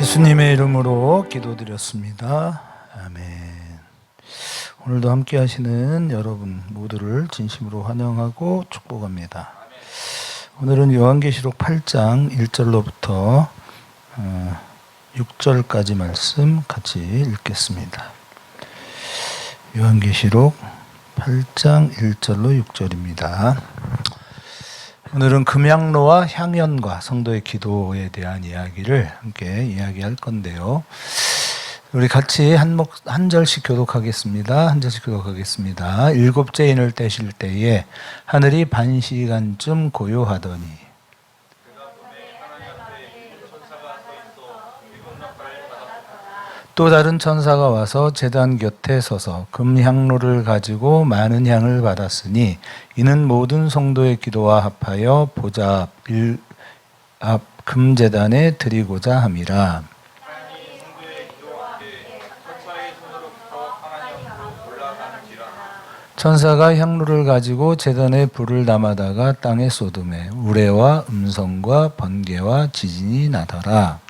예수님의 이름으로 기도드렸습니다. 아멘. 오늘도 함께 하시는 여러분 모두를 진심으로 환영하고 축복합니다. 오늘은 요한계시록 8장 1절로부터 6절까지 말씀 같이 읽겠습니다. 요한계시록 8장 1절로 6절입니다. 오늘은 금향로와 향연과 성도의 기도에 대한 이야기를 함께 이야기할 건데요. 우리 같이 한 절씩 교독하겠습니다. 한 절씩 교독하겠습니다. 일곱째 인을 떼실 때에 하늘이 반시간쯤 고요하더니 또 다른 천사가 와서 제단 곁에 서서 금향로를 가지고 많은 향을 받았으니 이는 모든 성도의 기도와 합하여 보좌 앞 금제단에 드리고자 함이라. 천사가 향로를 가지고 제단에 불을 담아다가 땅에 쏟음에 우레와 음성과 번개와 지진이 나더라.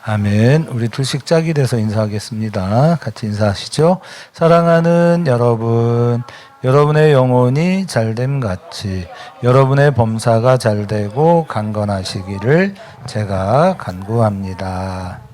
아멘. 우리 둘씩 짝이 돼서 인사하겠습니다. 같이 인사하시죠. 사랑하는 여러분, 여러분의 영혼이 잘됨 같이 여러분의 범사가 잘되고 강건하시기를 제가 간구합니다.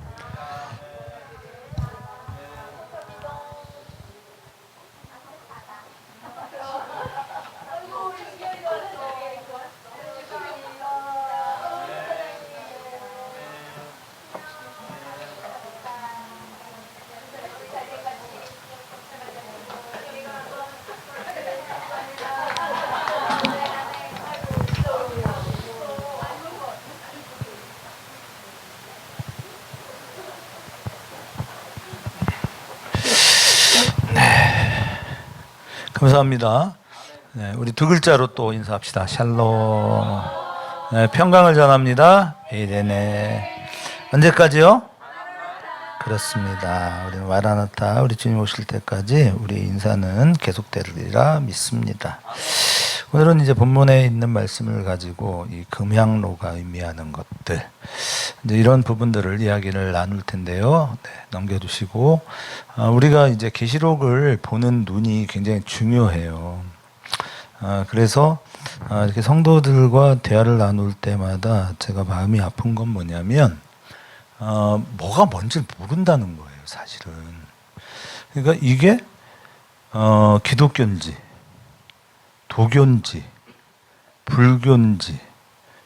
감사합니다. 네, 우리 두 글자로 또 인사합시다. 샬롬. 네, 평강을 전합니다. 에이데네. 언제까지요? 그렇습니다. 우리 마라나타, 우리 주님 오실 때까지 우리 인사는 계속되리라 믿습니다. 오늘은 이제 본문에 있는 말씀을 가지고 이 금향로가 의미하는 것들, 이제 이런 부분들을 이야기를 나눌 텐데요. 네, 넘겨주시고, 우리가 이제 계시록을 보는 눈이 굉장히 중요해요. 그래서 이렇게 성도들과 대화를 나눌 때마다 제가 마음이 아픈 건 뭐냐면, 뭐가 뭔지 모른다는 거예요, 사실은. 그러니까 이게 기독교인지 도교인지 불교인지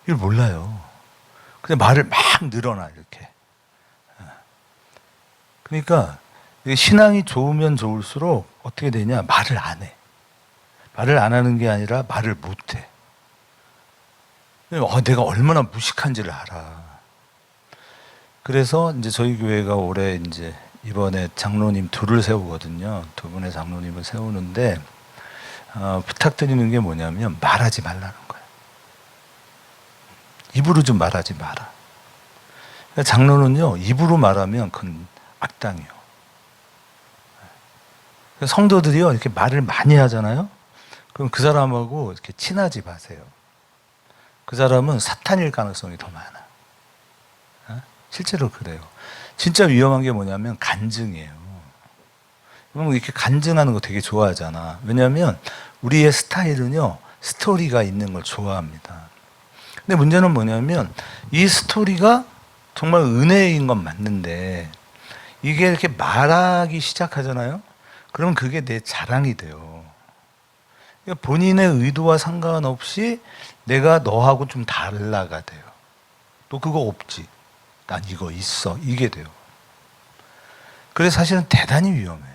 이걸 몰라요. 근데 말을 막 늘어나 이렇게. 그러니까 신앙이 좋으면 좋을수록 어떻게 되냐, 말을 안 해. 말을 안 하는 게 아니라 말을 못 해. 내가 얼마나 무식한지를 알아. 그래서 이제 저희 교회가 올해 이제 이번에 장로님 둘을 세우거든요. 두 분의 장로님을 세우는데 부탁드리는 게 뭐냐면 말하지 말라는 거예요. 입으로 좀 말하지 마라. 그러니까 장로는요, 입으로 말하면 그건 악당이요. 성도들이요, 이렇게 말을 많이 하잖아요. 그럼 그 사람하고 이렇게 친하지 마세요. 그 사람은 사탄일 가능성이 더 많아. 실제로 그래요. 진짜 위험한 게 뭐냐면 간증이에요. 그럼 이렇게 간증하는 거 되게 좋아하잖아. 왜냐하면 우리의 스타일은요, 스토리가 있는 걸 좋아합니다. 근데 문제는 뭐냐면 이 스토리가 정말 은혜인 건 맞는데 이게 이렇게 말하기 시작하잖아요. 그러면 그게 내 자랑이 돼요. 그러니까 본인의 의도와 상관없이 내가 너하고 좀 달라가 돼요. 너 그거 없지? 난 이거 있어. 이게 돼요. 그래서 사실은 대단히 위험해요.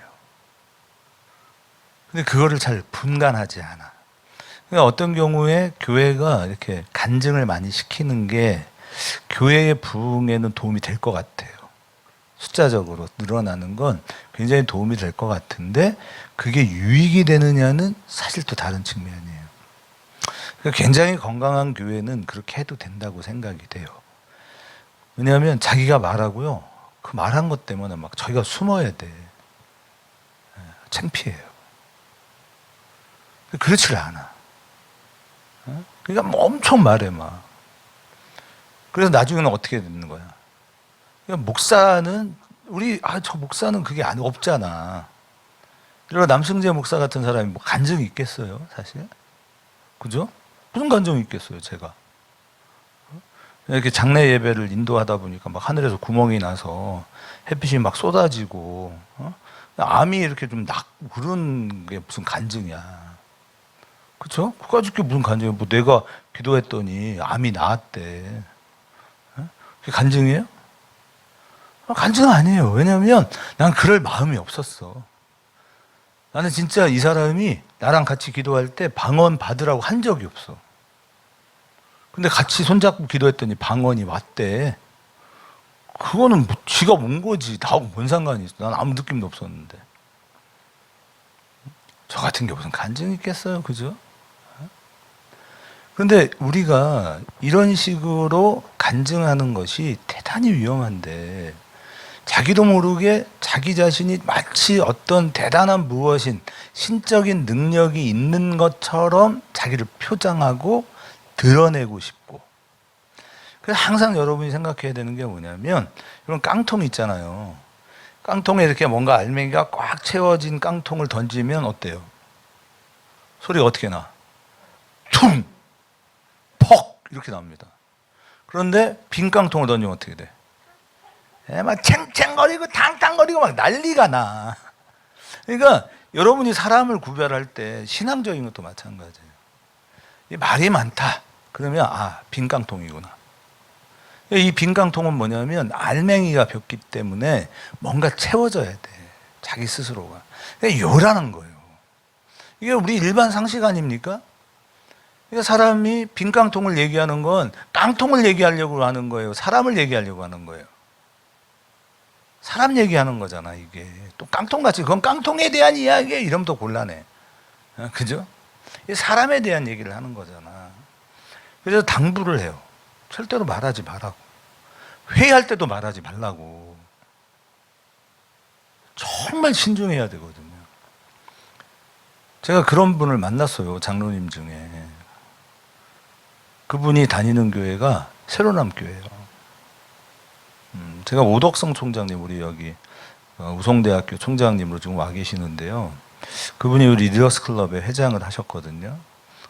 근데 그거를 잘 분간하지 않아. 그러니까 어떤 경우에 교회가 이렇게 간증을 많이 시키는 게 교회의 부흥에는 도움이 될 것 같아요. 숫자적으로 늘어나는 건 굉장히 도움이 될 것 같은데 그게 유익이 되느냐는 사실 또 다른 측면이에요. 그러니까 굉장히 건강한 교회는 그렇게 해도 된다고 생각이 돼요. 왜냐하면 자기가 말하고요, 그 말한 것 때문에 막 저희가 숨어야 돼. 창피해요. 그렇지를 않아. 그러니까 뭐 엄청 말해 막. 그래서 나중에는 어떻게 되는 거야? 그러니까 목사는 저 목사는 그게 없잖아. 그리고 남승재 목사 같은 사람이 뭐 간증이 있겠어요, 사실? 그죠? 무슨 간증이 있겠어요, 제가? 이렇게 장례 예배를 인도하다 보니까 막 하늘에서 구멍이 나서 햇빛이 막 쏟아지고, 암이 이렇게 좀 그런 게 무슨 간증이야. 그쵸? 그까짓 게 무슨 간증이야. 뭐 내가 기도했더니 암이 나았대. 그게 간증이에요? 간증 아니에요. 왜냐면 난 그럴 마음이 없었어. 나는 진짜 이 사람이 나랑 같이 기도할 때 방언 받으라고 한 적이 없어. 근데 같이 손잡고 기도했더니 방언이 왔대. 그거는 뭐 지가 온 거지. 나하고 뭔 상관이 있어. 난 아무 느낌도 없었는데. 저 같은 게 무슨 간증이 있겠어요. 그죠? 그런데 우리가 이런 식으로 간증하는 것이 대단히 위험한데, 자기도 모르게 자기 자신이 마치 어떤 대단한 무엇인 신적인 능력이 있는 것처럼 자기를 표장하고 드러내고 싶고. 그래서 항상 여러분이 생각해야 되는 게 뭐냐면, 이런 깡통 있잖아요. 깡통에 이렇게 뭔가 알맹이가 꽉 채워진 깡통을 던지면 어때요? 소리가 어떻게 나? 퉁! 퍽! 이렇게 나옵니다. 그런데 빈 깡통을 던지면 어떻게 돼? 막 챙챙거리고 탕탕거리고 막 난리가 나. 그러니까 여러분이 사람을 구별할 때 신앙적인 것도 마찬가지예요. 말이 많다. 그러면 빈 깡통이구나. 이 빈 깡통은 뭐냐면 알맹이가 벽기 때문에 뭔가 채워져야 돼. 자기 스스로가. 요라는 거예요. 이게 우리 일반 상식 아닙니까? 그러니까 사람이 빈 깡통을 얘기하는 건 깡통을 얘기하려고 하는 거예요. 사람을 얘기하려고 하는 거예요. 사람 얘기하는 거잖아, 이게. 또 깡통같이, 그건 깡통에 대한 이야기야. 이러면 더 곤란해. 그죠? 사람에 대한 얘기를 하는 거잖아. 그래서 당부를 해요. 절대로 말하지 말라고. 회의할 때도 말하지 말라고. 정말 신중해야 되거든요. 제가 그런 분을 만났어요, 장로님 중에. 그분이 다니는 교회가 새로남 교회예요. 제가 오덕성 총장님, 우리 여기 우송대학교 총장님으로 지금 와 계시는데요. 그분이 우리 리더스 클럽의 회장을 하셨거든요.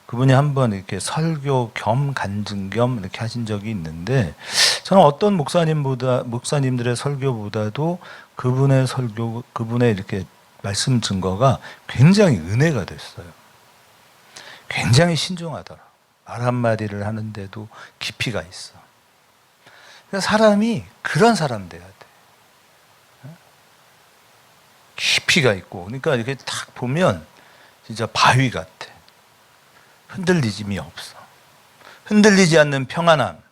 그분이 한번 이렇게 설교 겸 간증 겸 이렇게 하신 적이 있는데, 저는 어떤 목사님들의 설교보다도 그분의 설교, 그분의 이렇게 말씀 증거가 굉장히 은혜가 됐어요. 굉장히 신중하더라. 말 한마디를 하는데도 깊이가 있어. 사람이 그런 사람 돼야 돼. 깊이가 있고. 그러니까 이렇게 딱 보면 진짜 바위 같아. 흔들리짐이 없어. 흔들리지 않는 평안함.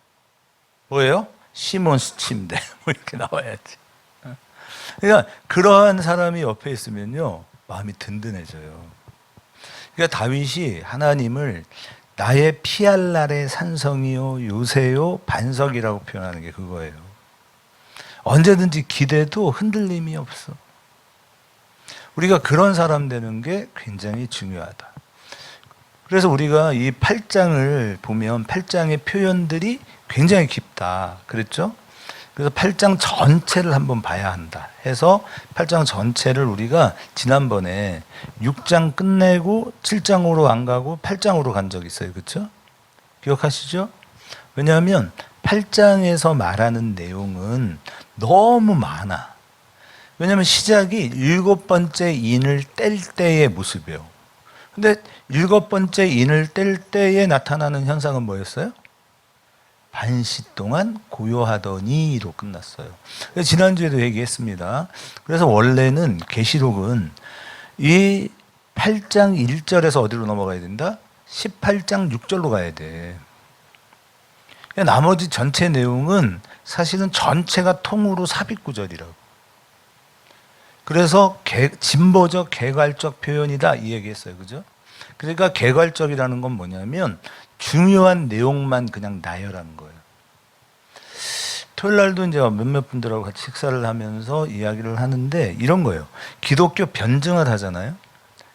뭐예요? 시몬스 침대. 뭐 이렇게 나와야지. 그러니까 그러한 사람이 옆에 있으면요, 마음이 든든해져요. 그러니까 다윗이 하나님을 나의 피할 날의 산성이요 요새요 반석이라고 표현하는 게 그거예요. 언제든지 기대도 흔들림이 없어. 우리가 그런 사람 되는 게 굉장히 중요하다. 그래서 우리가 이 8장을 보면 8장의 표현들이 굉장히 깊다 그랬죠? 그래서 8장 전체를 한번 봐야 한다 해서 8장 전체를 우리가 지난번에 6장 끝내고 7장으로 안 가고 8장으로 간 적이 있어요. 그렇죠? 기억하시죠? 왜냐하면 8장에서 말하는 내용은 너무 많아. 왜냐하면 시작이 7번째 인을 뗄 때의 모습이에요. 근데 7번째 인을 뗄 때에 나타나는 현상은 뭐였어요? 반시 동안 고요하더니로 끝났어요. 지난주에도 얘기했습니다. 그래서 원래는 계시록은 이 8장 1절에서 어디로 넘어가야 된다? 18장 6절로 가야 돼. 나머지 전체 내용은 사실은 전체가 통으로 삽입구절이라고. 그래서 진보적 개괄적 표현이다 이 얘기했어요. 그죠? 그러니까 개괄적이라는 건 뭐냐면 중요한 내용만 그냥 나열하는 거예요. 토요일 날도 이제 몇몇 분들하고 같이 식사를 하면서 이야기를 하는데 이런 거예요. 기독교 변증을 하잖아요.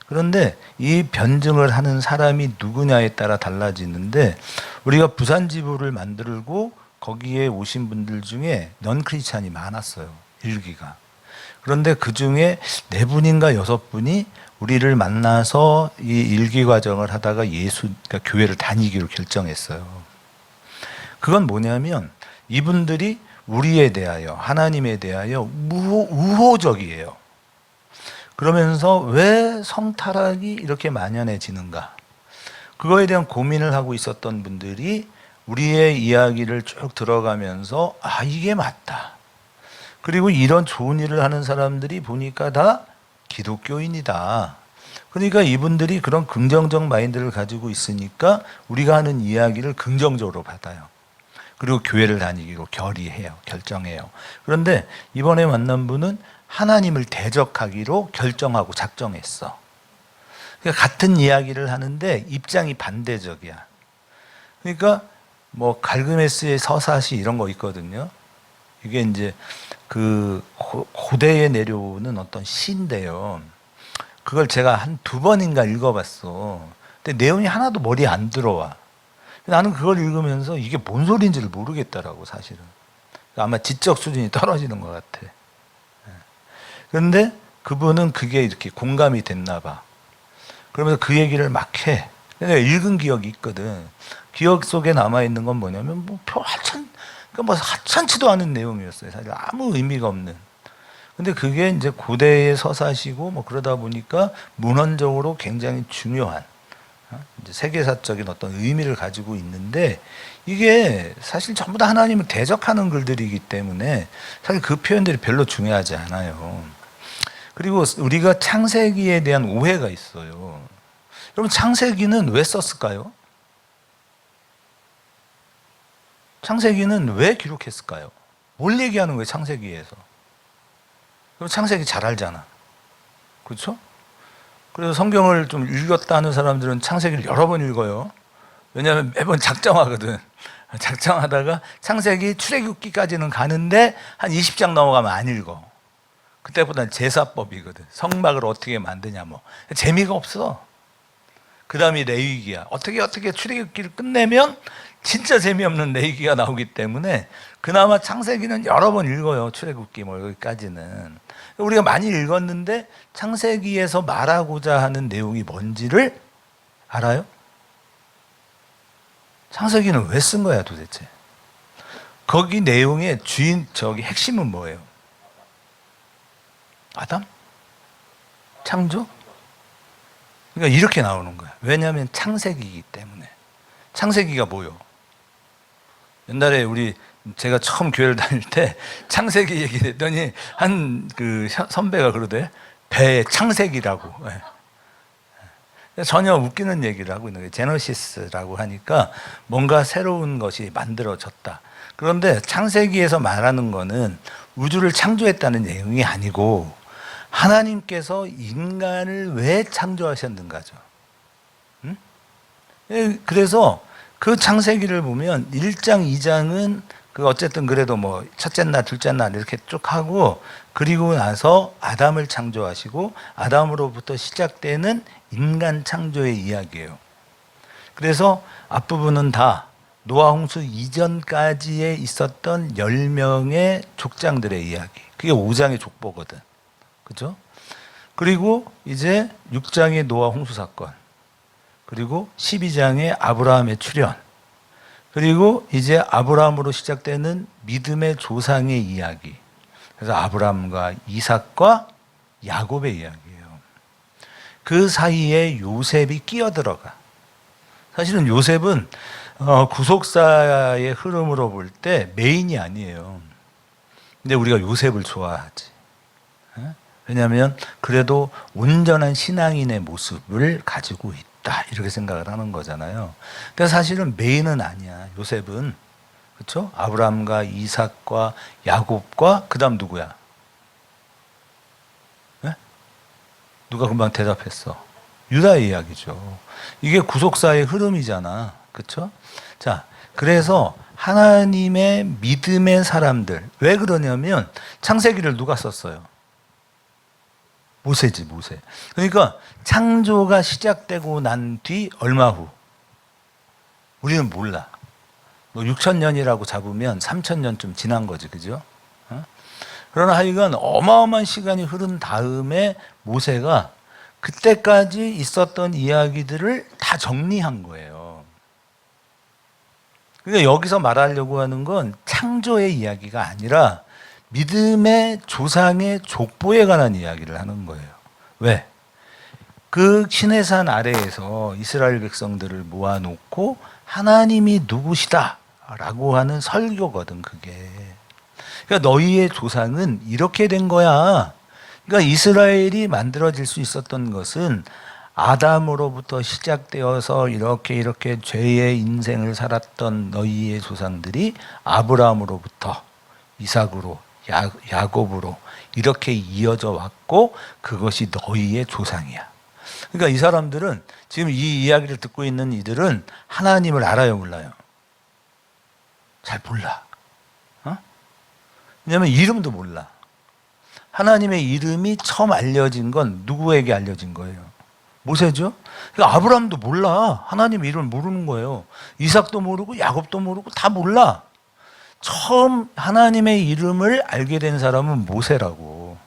그런데 이 변증을 하는 사람이 누구냐에 따라 달라지는데, 우리가 부산 지부를 만들고 거기에 오신 분들 중에 넌 크리스찬이 많았어요. 일기가. 그런데 그 중에 4분인가 6분이 우리를 만나서 이 일기 과정을 하다가 그러니까 교회를 다니기로 결정했어요. 그건 뭐냐면 이분들이 우리에 대하여, 하나님에 대하여 우호적이에요. 그러면서 왜 성타락이 이렇게 만연해지는가? 그거에 대한 고민을 하고 있었던 분들이 우리의 이야기를 쭉 들어가면서 아, 이게 맞다. 그리고 이런 좋은 일을 하는 사람들이 보니까 다 기독교인이다. 그러니까 이분들이 그런 긍정적 마인드를 가지고 있으니까 우리가 하는 이야기를 긍정적으로 받아요. 그리고 교회를 다니기로 결정해요. 그런데 이번에 만난 분은 하나님을 대적하기로 결정하고 작정했어. 그러니까 같은 이야기를 하는데 입장이 반대적이야. 그러니까 뭐 갈그메스의 서사시 이런 거 있거든요. 이게 이제 그 고대에 내려오는 어떤 시인데요. 그걸 제가 한 2번인가 읽어봤어. 근데 내용이 하나도 머리에 안 들어와. 나는 그걸 읽으면서 이게 뭔 소리인지를 모르겠더라고, 사실은. 아마 지적 수준이 떨어지는 것 같아. 그런데 그분은 그게 이렇게 공감이 됐나 봐. 그러면서 그 얘기를 막 해. 내가 읽은 기억이 있거든. 기억 속에 남아있는 건 뭐냐면, 그러니까 뭐 하찮지도 않은 내용이었어요. 사실 아무 의미가 없는. 근데 그게 이제 고대의 서사시고 뭐 그러다 보니까 문헌적으로 굉장히 중요한 이제 세계사적인 어떤 의미를 가지고 있는데 이게 사실 전부 다 하나님을 대적하는 글들이기 때문에 사실 그 표현들이 별로 중요하지 않아요. 그리고 우리가 창세기에 대한 오해가 있어요. 여러분, 창세기는 왜 썼을까요? 창세기는 왜 기록했을까요? 뭘 얘기하는 거예요, 창세기에서? 그럼 창세기 잘 알잖아. 그렇죠? 그래서 성경을 좀 읽었다 하는 사람들은 창세기를 여러 번 읽어요. 왜냐하면 매번 작정하거든. 작정하다가 창세기 출애굽기까지는 가는데 한 20장 넘어가면 안 읽어. 그때보다는 제사법이거든. 성막을 어떻게 만드냐 뭐. 재미가 없어. 그 다음이 레위기야. 어떻게 출애굽기를 끝내면 진짜 재미없는 레위기가 나오기 때문에 그나마 창세기는 여러 번 읽어요. 출애굽기 뭐 여기까지는. 우리가 많이 읽었는데 창세기에서 말하고자 하는 내용이 뭔지를 알아요? 창세기는 왜 쓴 거야 도대체? 거기 내용의 핵심은 뭐예요? 아담? 창조? 그러니까 이렇게 나오는 거야. 왜냐하면 창세기이기 때문에. 창세기가 뭐요? 옛날에 제가 처음 교회를 다닐 때 창세기 얘기를 했더니 한 그 선배가 그러대. 배의 창세기라고. 전혀 웃기는 얘기를 하고 있는 거예요. 제너시스라고 하니까 뭔가 새로운 것이 만들어졌다. 그런데 창세기에서 말하는 거는 우주를 창조했다는 내용이 아니고 하나님께서 인간을 왜 창조하셨는가죠. 응? 그래서 그 창세기를 보면 1장, 2장은 어쨌든 그래도 뭐 첫째 날, 둘째 날 이렇게 쭉 하고 그리고 나서 아담을 창조하시고 아담으로부터 시작되는 인간 창조의 이야기예요. 그래서 앞부분은 다 노아 홍수 이전까지에 있었던 10명의 족장들의 이야기. 그게 5장의 족보거든. 그죠? 그리고 이제 6장의 노아 홍수 사건. 그리고 12장의 아브라함의 출현. 그리고 이제 아브라함으로 시작되는 믿음의 조상의 이야기. 그래서 아브라함과 이삭과 야곱의 이야기예요. 그 사이에 요셉이 끼어들어가. 사실은 요셉은 구속사의 흐름으로 볼 때 메인이 아니에요. 근데 우리가 요셉을 좋아하지. 왜냐하면 그래도 온전한 신앙인의 모습을 가지고 있다. 이렇게 생각을 하는 거잖아요. 근데 사실은 메인은 아니야. 요셉은. 그렇죠? 아브라함과 이삭과 야곱과 그다음 누구야? 네? 누가 금방 대답했어? 유다의 이야기죠. 이게 구속사의 흐름이잖아. 그렇죠? 자, 그래서 하나님의 믿음의 사람들. 왜 그러냐면 창세기를 누가 썼어요? 모세지, 모세. 그러니까 창조가 시작되고 난 뒤 얼마 후? 우리는 몰라. 뭐 6,000년이라고 잡으면 3,000년쯤 지난 거지, 그죠? 어? 그러나 하여간 어마어마한 시간이 흐른 다음에 모세가 그때까지 있었던 이야기들을 다 정리한 거예요. 그러니까 여기서 말하려고 하는 건 창조의 이야기가 아니라 믿음의 조상의 족보에 관한 이야기를 하는 거예요. 왜? 그 시내산 아래에서 이스라엘 백성들을 모아놓고 하나님이 누구시다 라고 하는 설교거든, 그게. 그러니까 너희의 조상은 이렇게 된 거야. 그러니까 이스라엘이 만들어질 수 있었던 것은 아담으로부터 시작되어서 이렇게 죄의 인생을 살았던 너희의 조상들이 아브라함으로부터 이삭으로 야곱으로 이렇게 이어져 왔고 그것이 너희의 조상이야. 그러니까 이 사람들은 지금 이 이야기를 듣고 있는 이들은 하나님을 알아요, 몰라요? 잘 몰라. 어? 왜냐하면 이름도 몰라. 하나님의 이름이 처음 알려진 건 누구에게 알려진 거예요? 모세죠? 그러니까 아브라함도 몰라. 하나님 이름을 모르는 거예요. 이삭도 모르고 야곱도 모르고 다 몰라. 처음 하나님의 이름을 알게 된 사람은 모세라고.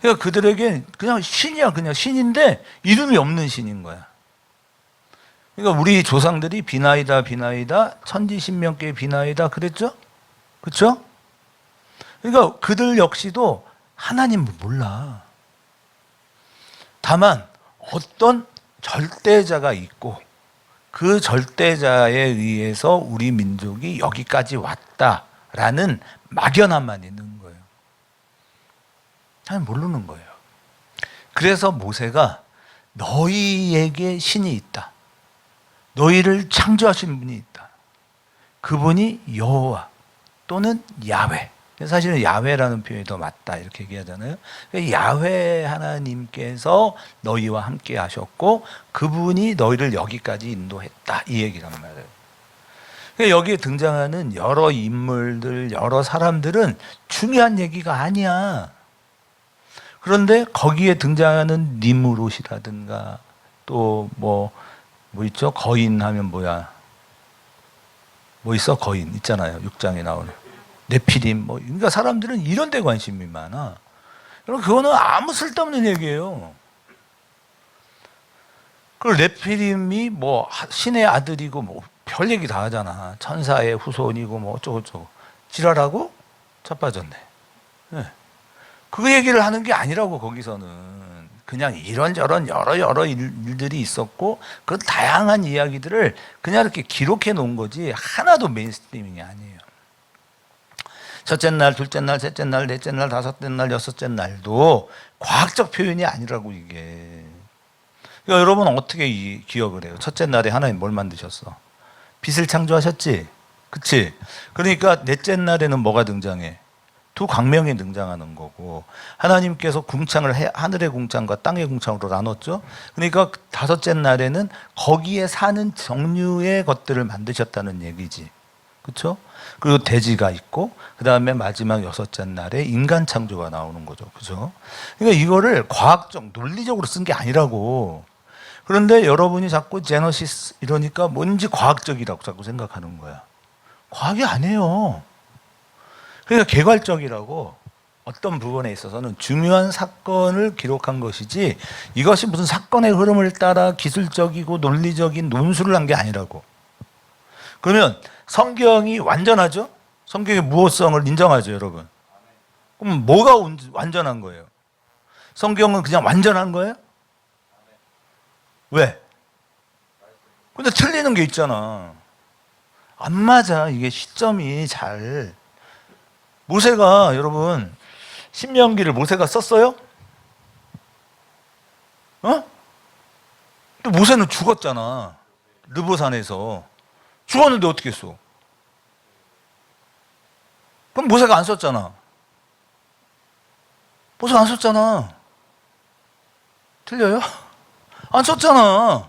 그러니까 그들에게 그냥 신이야. 그냥 신인데 이름이 없는 신인 거야. 그러니까 우리 조상들이 비나이다 천지신명계 비나이다 그랬죠? 그렇죠? 그러니까 그들 역시도 하나님을 몰라. 다만 어떤 절대자가 있고 그 절대자에 의해서 우리 민족이 여기까지 왔다라는 막연함만 있는 거예요. 잘 모르는 거예요. 그래서 모세가 너희에게 신이 있다. 너희를 창조하신 분이 있다. 그분이 여호와 또는 야훼. 사실은 야훼라는 표현이 더 맞다 이렇게 얘기하잖아요. 야훼 하나님께서 너희와 함께 하셨고 그분이 너희를 여기까지 인도했다 이 얘기란 말이에요. 여기에 등장하는 여러 인물들, 여러 사람들은 중요한 얘기가 아니야. 그런데 거기에 등장하는 니무롯이라든가 또 뭐 있죠? 거인 하면 뭐야? 뭐 있어? 거인 있잖아요. 6장에 나오는. 네피림 그러니까 사람들은 이런 데 관심이 많아. 그럼 그거는 아무 쓸데없는 얘기예요. 그리고 네피림이 뭐 신의 아들이고 뭐 별 얘기 다 하잖아. 천사의 후손이고 뭐 어쩌고저쩌고. 지랄하고 자빠졌네. 네. 그 얘기를 하는 게 아니라고 거기서는. 그냥 이런저런 여러 일들이 있었고 그 다양한 이야기들을 그냥 이렇게 기록해 놓은 거지 하나도 메인스트리밍이 아니에요. 첫째 날, 둘째 날, 셋째 날, 넷째 날, 다섯째 날, 여섯째 날도 과학적 표현이 아니라고 이게. 그러니까 여러분 어떻게 기억을 해요? 첫째 날에 하나님 뭘 만드셨어? 빛을 창조하셨지? 그치? 그러니까 넷째 날에는 뭐가 등장해? 두 광명이 등장하는 거고 하나님께서 궁창을 하늘의 궁창과 땅의 궁창으로 나눴죠. 그러니까 다섯째 날에는 거기에 사는 정류의 것들을 만드셨다는 얘기지. 그렇죠? 그리고 대지가 있고 그 다음에 마지막 여섯째 날에 인간 창조가 나오는 거죠. 그죠? 그러니까 이거를 과학적, 논리적으로 쓴 게 아니라고. 그런데 여러분이 자꾸 제너시스 이러니까 뭔지 과학적이라고 자꾸 생각하는 거야. 과학이 아니에요. 그러니까 개괄적이라고 어떤 부분에 있어서는 중요한 사건을 기록한 것이지 이것이 무슨 사건의 흐름을 따라 기술적이고 논리적인 논술을 한 게 아니라고. 그러면 성경이 완전하죠? 성경의 무호성을 인정하죠, 여러분? 그럼 뭐가 완전한 거예요? 성경은 그냥 완전한 거예요? 왜? 근데 틀리는 게 있잖아. 안 맞아. 이게 시점이 잘. 모세가 여러분 신명기를 모세가 썼어요? 어? 또 모세는 죽었잖아. 르보산에서. 죽었는데 어떻게 써? 그럼 모세가 안 썼잖아. 모세가 안 썼잖아. 틀려요? 안 썼잖아.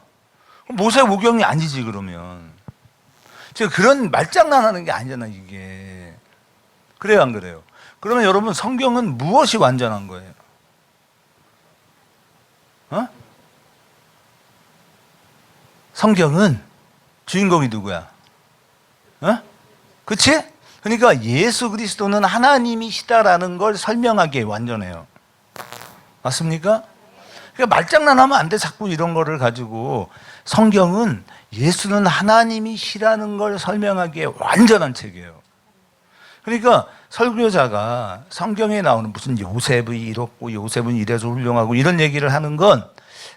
그럼 모세 오경이 아니지 그러면. 제가 그런 말장난하는 게 아니잖아 이게. 그래요 안 그래요? 그러면 여러분 성경은 무엇이 완전한 거예요? 어? 성경은 주인공이 누구야? 어? 그치? 그러니까 예수 그리스도는 하나님이시다라는 걸 설명하기에 완전해요. 맞습니까? 그러니까 말장난하면 안 돼. 자꾸 이런 거를 가지고. 성경은 예수는 하나님이시라는 걸 설명하기에 완전한 책이에요. 그러니까 설교자가 성경에 나오는 무슨 요셉이 이렇고 요셉은 이래서 훌륭하고 이런 얘기를 하는 건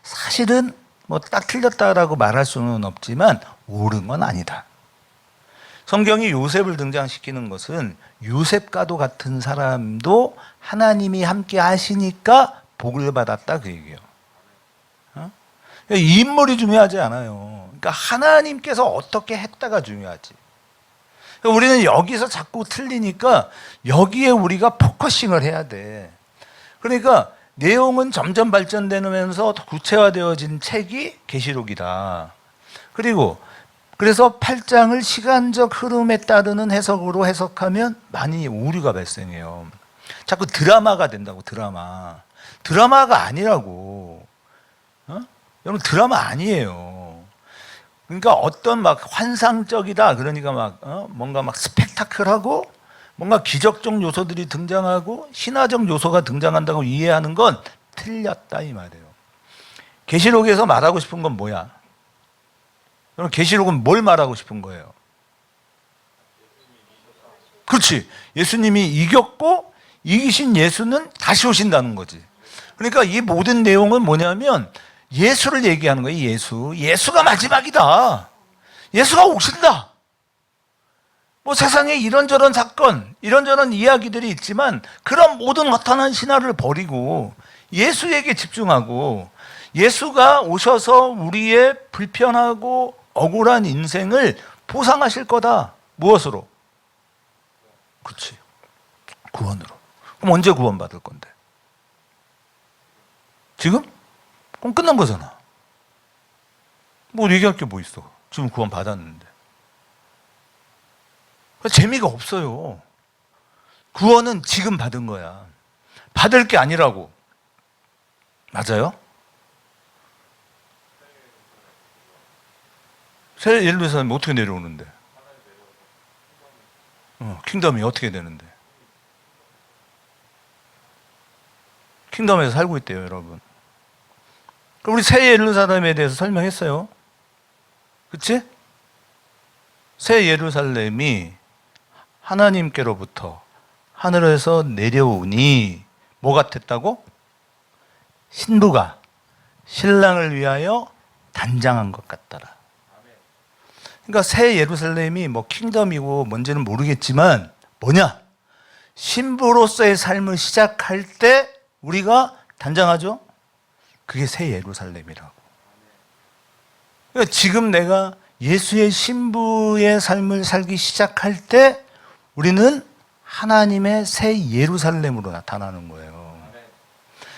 사실은 뭐 딱 틀렸다라고 말할 수는 없지만 옳은 건 아니다. 성경이 요셉을 등장시키는 것은 요셉과도 같은 사람도 하나님이 함께 하시니까 복을 받았다 그 얘기예요. 이 인물이 중요하지 않아요. 그러니까 하나님께서 어떻게 했다가 중요하지. 그러니까 우리는 여기서 자꾸 틀리니까 여기에 우리가 포커싱을 해야 돼. 그러니까 내용은 점점 발전되면서 구체화되어진 책이 계시록이다. 그리고 그래서 8장을 시간적 흐름에 따르는 해석으로 해석하면 많이 오류가 발생해요. 자꾸 드라마가 된다고, 드라마. 드라마가 아니라고. 여러분, 드라마 아니에요. 그러니까 어떤 막 환상적이다. 그러니까 막, 뭔가 막 스펙타클하고 뭔가 기적적 요소들이 등장하고 신화적 요소가 등장한다고 이해하는 건 틀렸다 이 말이에요. 계시록에서 말하고 싶은 건 뭐야? 여러분, 계시록은 뭘 말하고 싶은 거예요? 그렇지. 예수님이 이겼고 이기신 예수는 다시 오신다는 거지. 그러니까 이 모든 내용은 뭐냐면 예수를 얘기하는 거예요. 예수가 마지막이다. 예수가 오신다. 뭐 세상에 이런저런 사건, 이런저런 이야기들이 있지만 그런 모든 허탄한 신화를 버리고 예수에게 집중하고 예수가 오셔서 우리의 불편하고 억울한 인생을 보상하실 거다. 무엇으로? 그렇지. 구원으로. 그럼 언제 구원받을 건데? 지금? 그럼 끝난 거잖아. 뭐 얘기할 게 뭐 있어. 지금 구원 받았는데. 재미가 없어요. 구원은 지금 받은 거야. 받을 게 아니라고. 맞아요? 새 예루살렘이 어떻게 내려오는데? 킹덤이 어떻게 되는데? 킹덤에서 살고 있대요, 여러분. 우리 새 예루살렘에 대해서 설명했어요. 그치? 새 예루살렘이 하나님께로부터 하늘에서 내려오니 뭐 같았다고? 신부가 신랑을 위하여 단장한 것 같더라. 그러니까 새 예루살렘이 뭐 킹덤이고 뭔지는 모르겠지만 뭐냐? 신부로서의 삶을 시작할 때 우리가 단장하죠? 그게 새 예루살렘이라고. 그러니까 지금 내가 예수의 신부의 삶을 살기 시작할 때 우리는 하나님의 새 예루살렘으로 나타나는 거예요.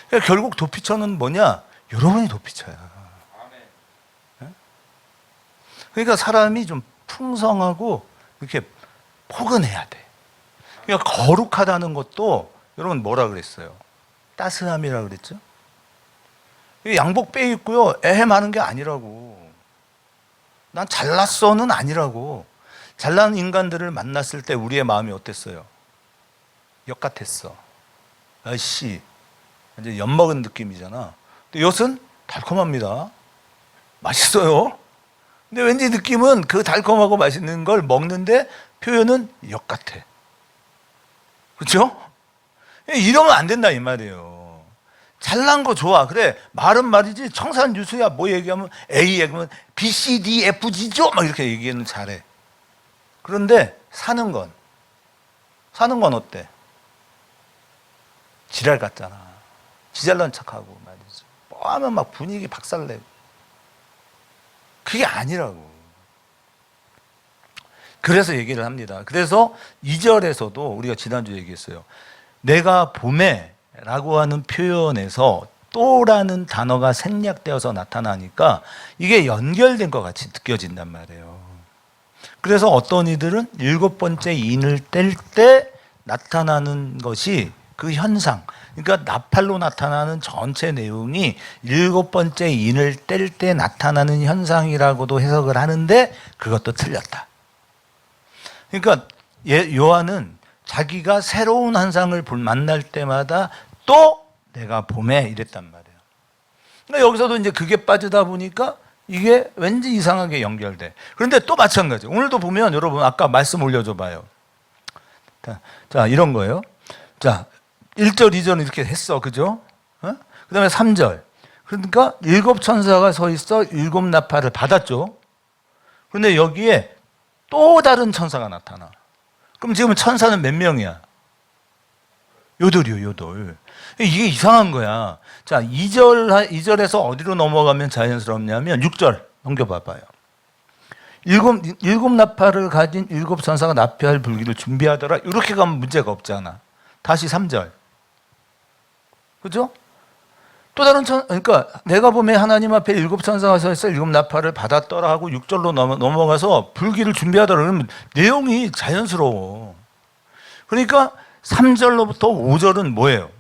그러니까 결국 도피처는 뭐냐? 여러분이 도피처야. 그러니까 사람이 좀 풍성하고 이렇게 포근해야 돼. 그러니까 거룩하다는 것도 여러분 뭐라 그랬어요? 따스함이라 그랬죠? 양복 빼 입고요. 애해 많은 게 아니라고. 난 잘났어는 아니라고. 잘난 인간들을 만났을 때 우리의 마음이 어땠어요? 역 같았어. 아이씨, 이제 엿 먹은 느낌이잖아. 근데 엿은 달콤합니다. 맛있어요. 근데 왠지 느낌은 그 달콤하고 맛있는 걸 먹는데 표현은 역 같아. 그렇죠? 이러면 안 된다 이 말이에요. 잘난 거 좋아. 그래, 말은 말이지 청산유수야. 뭐 얘기하면 A 얘기하면 B, C, D, F, G죠? 막 이렇게 얘기는 잘해. 그런데 사는 건 어때? 지랄 같잖아. 지잘난 척하고 말이지. 뭐 하면 막 분위기 박살내고. 그게 아니라고. 그래서 얘기를 합니다. 그래서 2절에서도 우리가 지난주에 얘기했어요. 내가 봄에 라고 하는 표현에서 또라는 단어가 생략되어서 나타나니까 이게 연결된 것 같이 느껴진단 말이에요. 그래서 어떤 이들은 7번째 인을 뗄 때 나타나는 것이 그 현상, 그러니까 나팔로 나타나는 전체 내용이 7번째 인을 뗄 때 나타나는 현상이라고도 해석을 하는데 그것도 틀렸다. 그러니까 요한은 자기가 새로운 환상을 만날 때마다 또 내가 봄에 이랬단 말이에요. 그러니까 여기서도 이제 그게 빠지다 보니까 이게 왠지 이상하게 연결돼. 그런데 또 마찬가지. 오늘도 보면 여러분 아까 말씀 올려줘 봐요. 자, 이런 거예요. 자, 1절, 2절 이렇게 했어. 그죠? 그 다음에 3절. 그러니까 7 천사가 서 있어 7 나팔을 받았죠. 그런데 여기에 또 다른 천사가 나타나. 그럼 지금 천사는 몇 명이야? 8이요, 8. 이게 이상한 거야. 자, 2절에서 어디로 넘어가면 자연스럽냐면 6절 넘겨봐봐요. 7 나팔을 가진 7 천사가 납폐할 불기를 준비하더라. 이렇게 가면 문제가 없잖아. 다시 3절. 그죠? 또 다른 그러니까 내가 보면 하나님 앞에 7 천사가 서 있어 7 나팔을 받았더라 하고 6절로 넘어가서 불기를 준비하더라. 그러면 내용이 자연스러워. 그러니까 3절로부터 5절은 뭐예요?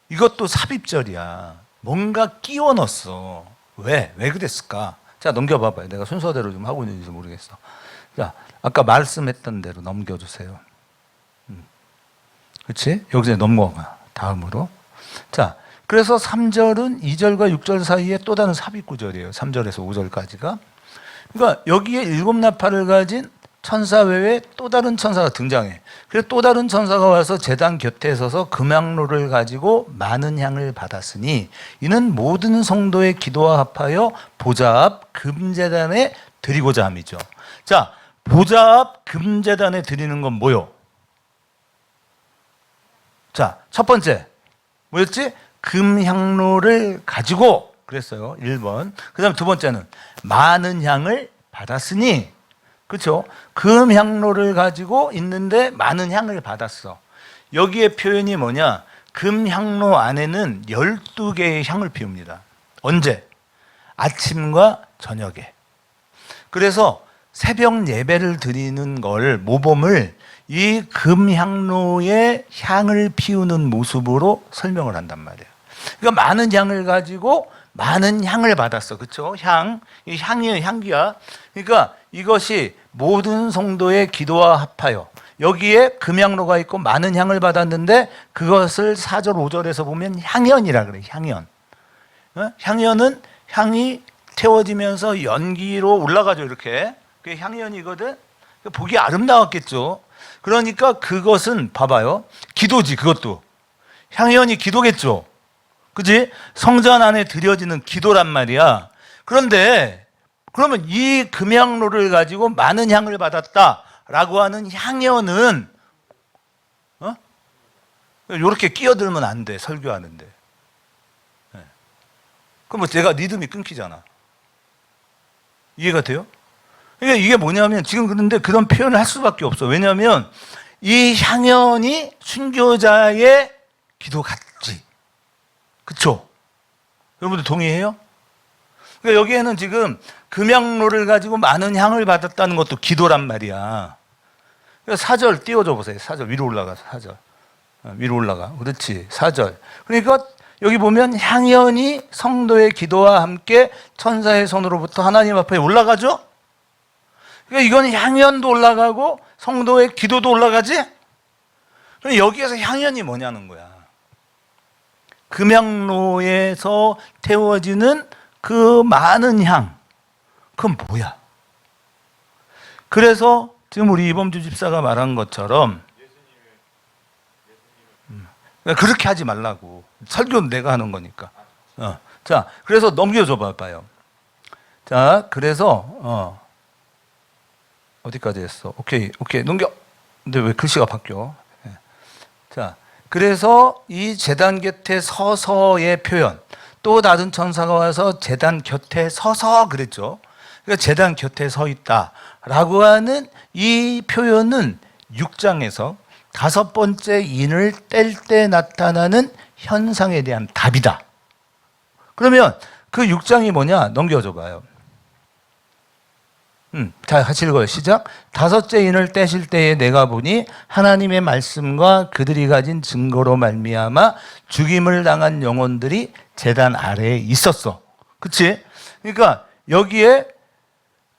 이것도 삽입절이야. 뭔가 끼워 넣었어. 왜 그랬을까? 자, 넘겨봐봐요. 내가 순서대로 좀 하고 있는지 모르겠어. 자, 아까 말씀했던 대로 넘겨주세요. 그렇지? 여기서 넘어가. 다음으로. 자, 그래서 3절은 2절과 6절 사이에 또 다른 삽입 구절이에요. 3절에서 5절까지가. 그러니까 여기에 7 나팔을 가진 천사 외에 또 다른 천사가 등장해. 그래서 또 다른 천사가 와서 제단 곁에 서서 금향로를 가지고 많은 향을 받았으니 이는 모든 성도의 기도와 합하여 보좌 앞 금제단에 드리고자 함이죠. 자, 보좌 앞 금제단에 드리는 건 뭐요? 자, 첫 번째 뭐였지? 금향로를 가지고 그랬어요. 1번. 그 다음 두 번째는 많은 향을 받았으니, 그렇죠? 금향로를 가지고 있는데 많은 향을 받았어. 여기에 표현이 뭐냐? 금향로 안에는 12개의 향을 피웁니다. 언제? 아침과 저녁에. 그래서 새벽 예배를 드리는 걸, 모범을 이 금향로의 향을 피우는 모습으로 설명을 한단 말이에요. 그러니까 많은 향을 가지고 많은 향을 받았어. 그렇죠? 향. 이 향이에요, 향기야. 그러니까 이것이 모든 성도의 기도와 합하여 여기에 금향로가 있고 많은 향을 받았는데 그것을 4절, 5절에서 보면 향연이라 그래. 향연. 향연은 향이 태워지면서 연기로 올라가죠. 이렇게. 그게 향연이거든. 보기 아름다웠겠죠. 그러니까 그것은 봐봐요. 기도지, 그것도. 향연이 기도겠죠. 그지? 성전 안에 드려지는 기도란 말이야. 그런데 그러면 이 금향로를 가지고 많은 향을 받았다라고 하는 향연은 이렇게 끼어들면 안 돼. 설교하는데. 그럼 제가 리듬이 끊기잖아. 이해가 돼요? 그러니까 이게 뭐냐면 지금 그런데 그런 표현을 할 수밖에 없어. 왜냐하면 이 향연이 순교자의 기도 같지. 그쵸? 여러분들 동의해요? 그러니까 여기에는 지금 금향로를 가지고 많은 향을 받았다는 것도 기도란 말이야. 그러니까 4절 띄워줘 보세요. 4절 위로 올라가. 4절 위로 올라가. 그렇지. 4절. 그러니까 여기 보면 향연이 성도의 기도와 함께 천사의 손으로부터 하나님 앞에 올라가죠. 그러니까 이건 향연도 올라가고 성도의 기도도 올라가지. 그럼 여기에서 향연이 뭐냐는 거야. 금향로에서 태워지는 그 많은 향, 그건 뭐야? 그래서 지금 우리 이범주 집사가 말한 것처럼 그렇게 하지 말라고. 설교는 내가 하는 거니까. 자, 그래서 넘겨줘 봐봐요. 자, 그래서 어디까지 했어? 오케이 넘겨. 근데 왜 글씨가 바뀌어? 자, 그래서 이 제단 곁에 서서의 표현, 또 다른 천사가 와서 제단 곁에 서서 그랬죠. 그러니까 제단 곁에 서 있다라고 하는 이 표현은 6장에서 5번째 인을 뗄 때 나타나는 현상에 대한 답이다. 그러면 그 6장이 뭐냐? 넘겨줘 봐요. 자, 같이 읽어요. 시작. 5째 인을 떼실 때에 내가 보니 하나님의 말씀과 그들이 가진 증거로 말미암아 죽임을 당한 영혼들이 제단 아래에 있었어. 그치? 그러니까 여기에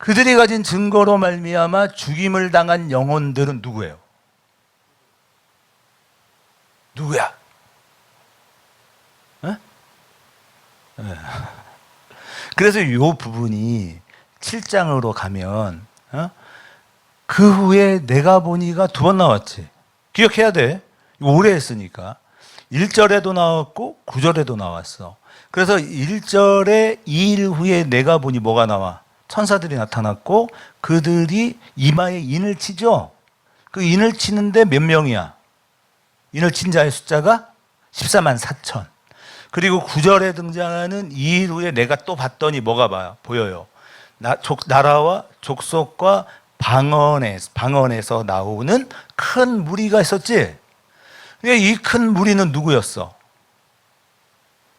그들이 가진 증거로 말미암아 죽임을 당한 영혼들은 누구예요? 누구야? 에? 에. 그래서 이 부분이 7장으로 가면 그 후에 내가 보니가 2번 나왔지. 기억해야 돼. 이거 오래 했으니까. 1절에도 나왔고 9절에도 나왔어. 그래서 1절에 2일 후에 내가 보니 뭐가 나와? 천사들이 나타났고 그들이 이마에 인을 치죠. 그 인을 치는데 몇 명이야? 인을 친 자의 숫자가 14만 4천. 그리고 9절에 등장하는 2일 후에 내가 또 봤더니 뭐가 보여요? 나라와 족속과 방언에서 나오는 큰 무리가 있었지. 이 큰 무리는 누구였어?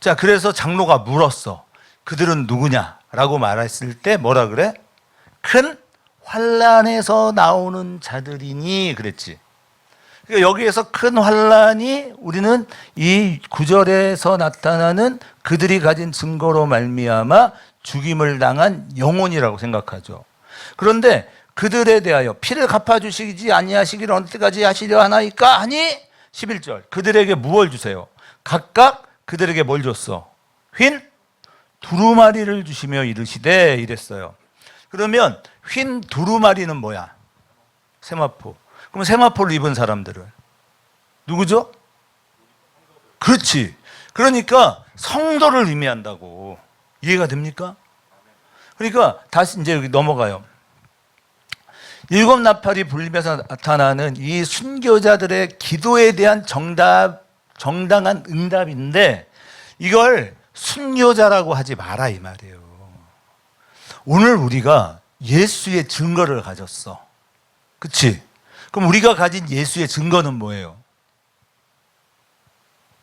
자, 그래서 장로가 물었어. 그들은 누구냐라고 말했을 때 뭐라 그래? 큰 환란에서 나오는 자들이니 그랬지. 그러니까 여기에서 큰 환란이 우리는 이 9절에서 나타나는 그들이 가진 증거로 말미암아 죽임을 당한 영혼이라고 생각하죠. 그런데 그들에 대하여 피를 갚아주시지 아니하시기를 어느 때까지 하시려 하나이까 하니 11절 그들에게 무엇을 주세요? 각각 그들에게 뭘 줬어? 휜 두루마리를 주시며 이르시되 이랬어요. 그러면 휜 두루마리는 뭐야? 세마포. 그럼 세마포를 입은 사람들은 누구죠? 그렇지. 그러니까 성도를 의미한다고. 이해가 됩니까? 그러니까 다시 이제 여기 넘어가요. 7 나팔이 불리면서 나타나는 이 순교자들의 기도에 대한 정당한 응답인데 이걸 순교자라고 하지 마라 이 말이에요. 오늘 우리가 예수의 증거를 가졌어. 그치? 그럼 우리가 가진 예수의 증거는 뭐예요?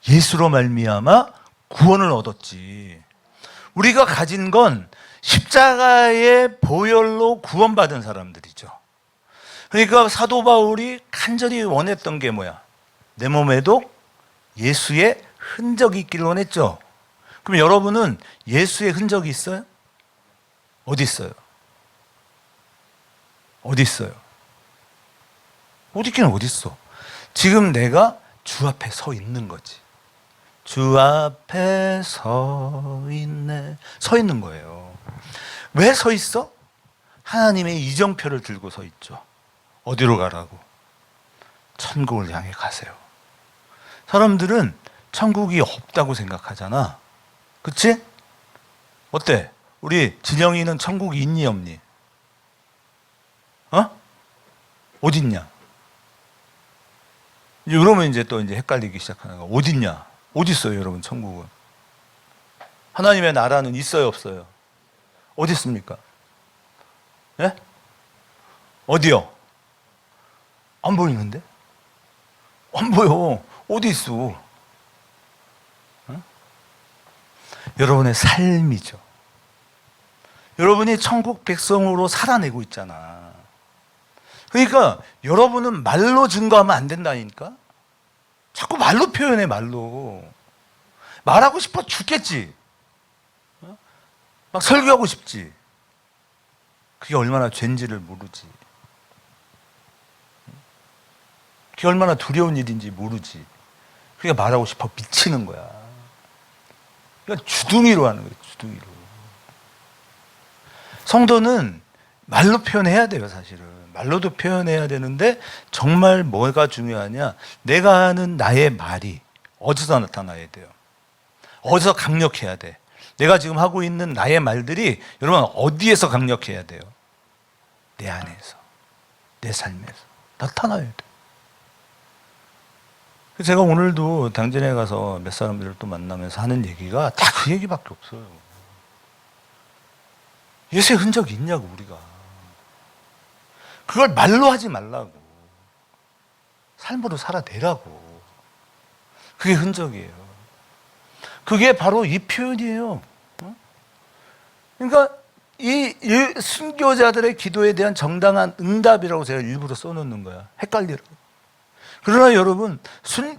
예수로 말미암아 구원을 얻었지. 우리가 가진 건 십자가의 보혈로 구원받은 사람들이죠. 그러니까 사도 바울이 간절히 원했던 게 뭐야? 내 몸에도 예수의 흔적이 있기를 원했죠. 그럼 여러분은 예수의 흔적이 있어요? 어디 있어요? 어디 있어요? 어디 있긴 어디 있어? 지금 내가 주 앞에 서 있는 거지. 주 앞에 서 있네. 서 있는 거예요. 왜 서 있어? 하나님의 이정표를 들고 서 있죠. 어디로 가라고? 천국을 향해 가세요. 사람들은 천국이 없다고 생각하잖아. 그치? 어때? 우리 진영이는 천국이 있니 없니? 어디 있냐? 그러면 이제 또 헷갈리기 시작하는 거야. 어디 있냐? 어디 있어요, 여러분, 천국은? 하나님의 나라는 있어요, 없어요? 어디 있습니까? 예? 어디요? 안 보이는데? 안 보여. 어디 있어? 여러분의 삶이죠. 여러분이 천국 백성으로 살아내고 있잖아. 그러니까 여러분은 말로 증거하면 안 된다니까? 자꾸 말로 표현해, 말로. 말하고 싶어 죽겠지. 막 설교하고 싶지. 그게 얼마나 죄인지를 모르지. 그게 얼마나 두려운 일인지 모르지. 그러니까 말하고 싶어 미치는 거야. 그러니까 주둥이로 하는 거예요, 주둥이로. 성도는 말로 표현해야 돼요, 사실은. 말로도 표현해야 되는데 정말 뭐가 중요하냐? 내가 하는 나의 말이 어디서 나타나야 돼요? 어디서 강력해야 돼? 내가 지금 하고 있는 나의 말들이 여러분 어디에서 강력해야 돼요? 내 안에서, 내 삶에서 나타나야 돼. 제가 오늘도 당진에 가서 몇 사람들을 또 만나면서 하는 얘기가 다 그 얘기밖에 없어요. 예수의 흔적이 있냐고, 우리가. 그걸 말로 하지 말라고. 삶으로 살아내라고. 그게 흔적이에요. 그게 바로 이 표현이에요. 그러니까 이 순교자들의 기도에 대한 정당한 응답이라고 제가 일부러 써놓는 거야. 헷갈리라고. 그러나 여러분,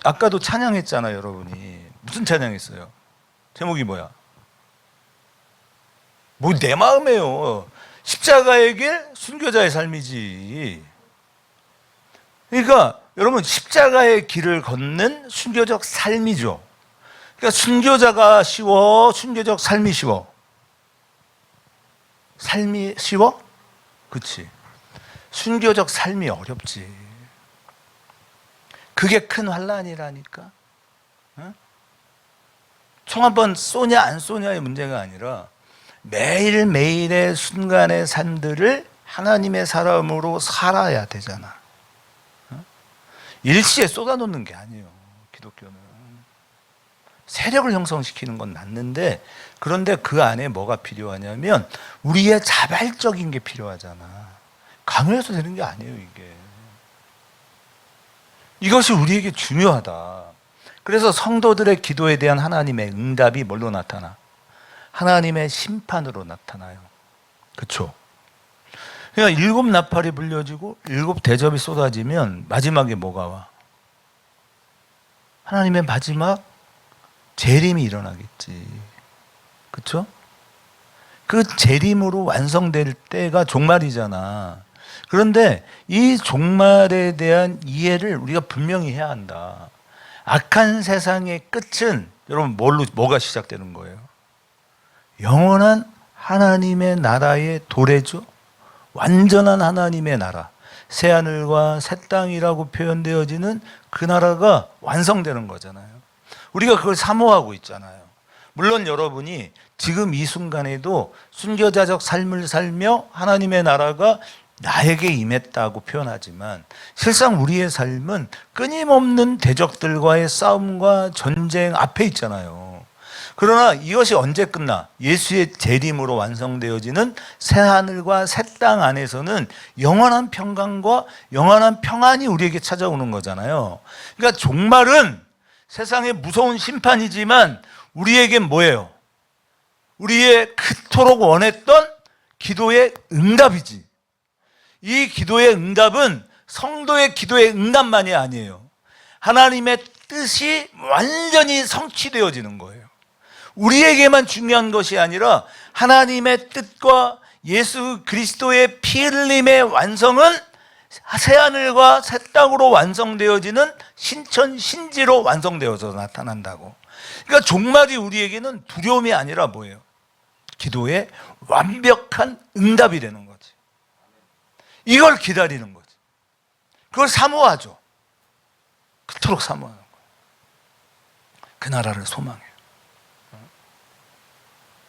아까도 찬양했잖아요, 여러분이. 무슨 찬양했어요? 제목이 뭐야? 뭐 내 마음에요. 십자가의 길, 순교자의 삶이지. 그러니까 여러분 십자가의 길을 걷는 순교적 삶이죠. 그러니까 순교자가 쉬워, 순교적 삶이 쉬워? 삶이 쉬워? 그치. 순교적 삶이 어렵지. 그게 큰 환난이라니까. 응? 총 한 번 쏘냐 안 쏘냐의 문제가 아니라 매일매일의 순간의 삶들을 하나님의 사람으로 살아야 되잖아. 응? 일시에 쏟아놓는 게 아니에요. 기독교는 세력을 형성시키는 건 맞는데, 그런데 그 안에 뭐가 필요하냐면 우리의 자발적인 게 필요하잖아. 강요해서 되는 게 아니에요. 이것이 우리에게 중요하다. 그래서 성도들의 기도에 대한 하나님의 응답이 뭘로 나타나? 하나님의 심판으로 나타나요. 그렇죠? 그러니까 7 나팔이 불려지고 7 대접이 쏟아지면 마지막에 뭐가 와? 하나님의 마지막 재림이 일어나겠지. 그렇죠? 그 재림으로 완성될 때가 종말이잖아. 그런데 이 종말에 대한 이해를 우리가 분명히 해야 한다. 악한 세상의 끝은 여러분 뭐가 시작되는 거예요? 영원한 하나님의 나라의 도래죠. 완전한 하나님의 나라, 새하늘과 새 땅이라고 표현되어지는 그 나라가 완성되는 거잖아요. 우리가 그걸 사모하고 있잖아요. 물론 여러분이 지금 이 순간에도 순교자적 삶을 살며 하나님의 나라가 나에게 임했다고 표현하지만 실상 우리의 삶은 끊임없는 대적들과의 싸움과 전쟁 앞에 있잖아요. 그러나 이것이 언제 끝나? 예수의 재림으로 완성되어지는 새하늘과 새 땅 안에서는 영원한 평강과 영원한 평안이 우리에게 찾아오는 거잖아요. 그러니까 종말은 세상의 무서운 심판이지만 우리에겐 뭐예요? 우리의 그토록 원했던 기도의 응답이지. 이 기도의 응답은 성도의 기도의 응답만이 아니에요. 하나님의 뜻이 완전히 성취되어지는 거예요. 우리에게만 중요한 것이 아니라 하나님의 뜻과 예수 그리스도의 피 흘림의 완성은 새하늘과 새 땅으로 완성되어지는 신천신지로 완성되어서 나타난다고. 그러니까 종말이 우리에게는 두려움이 아니라 뭐예요? 기도의 완벽한 응답이 되는 거지. 이걸 기다리는 거지. 그걸 사모하죠. 그토록 사모하는 거예요. 그 나라를 소망해요.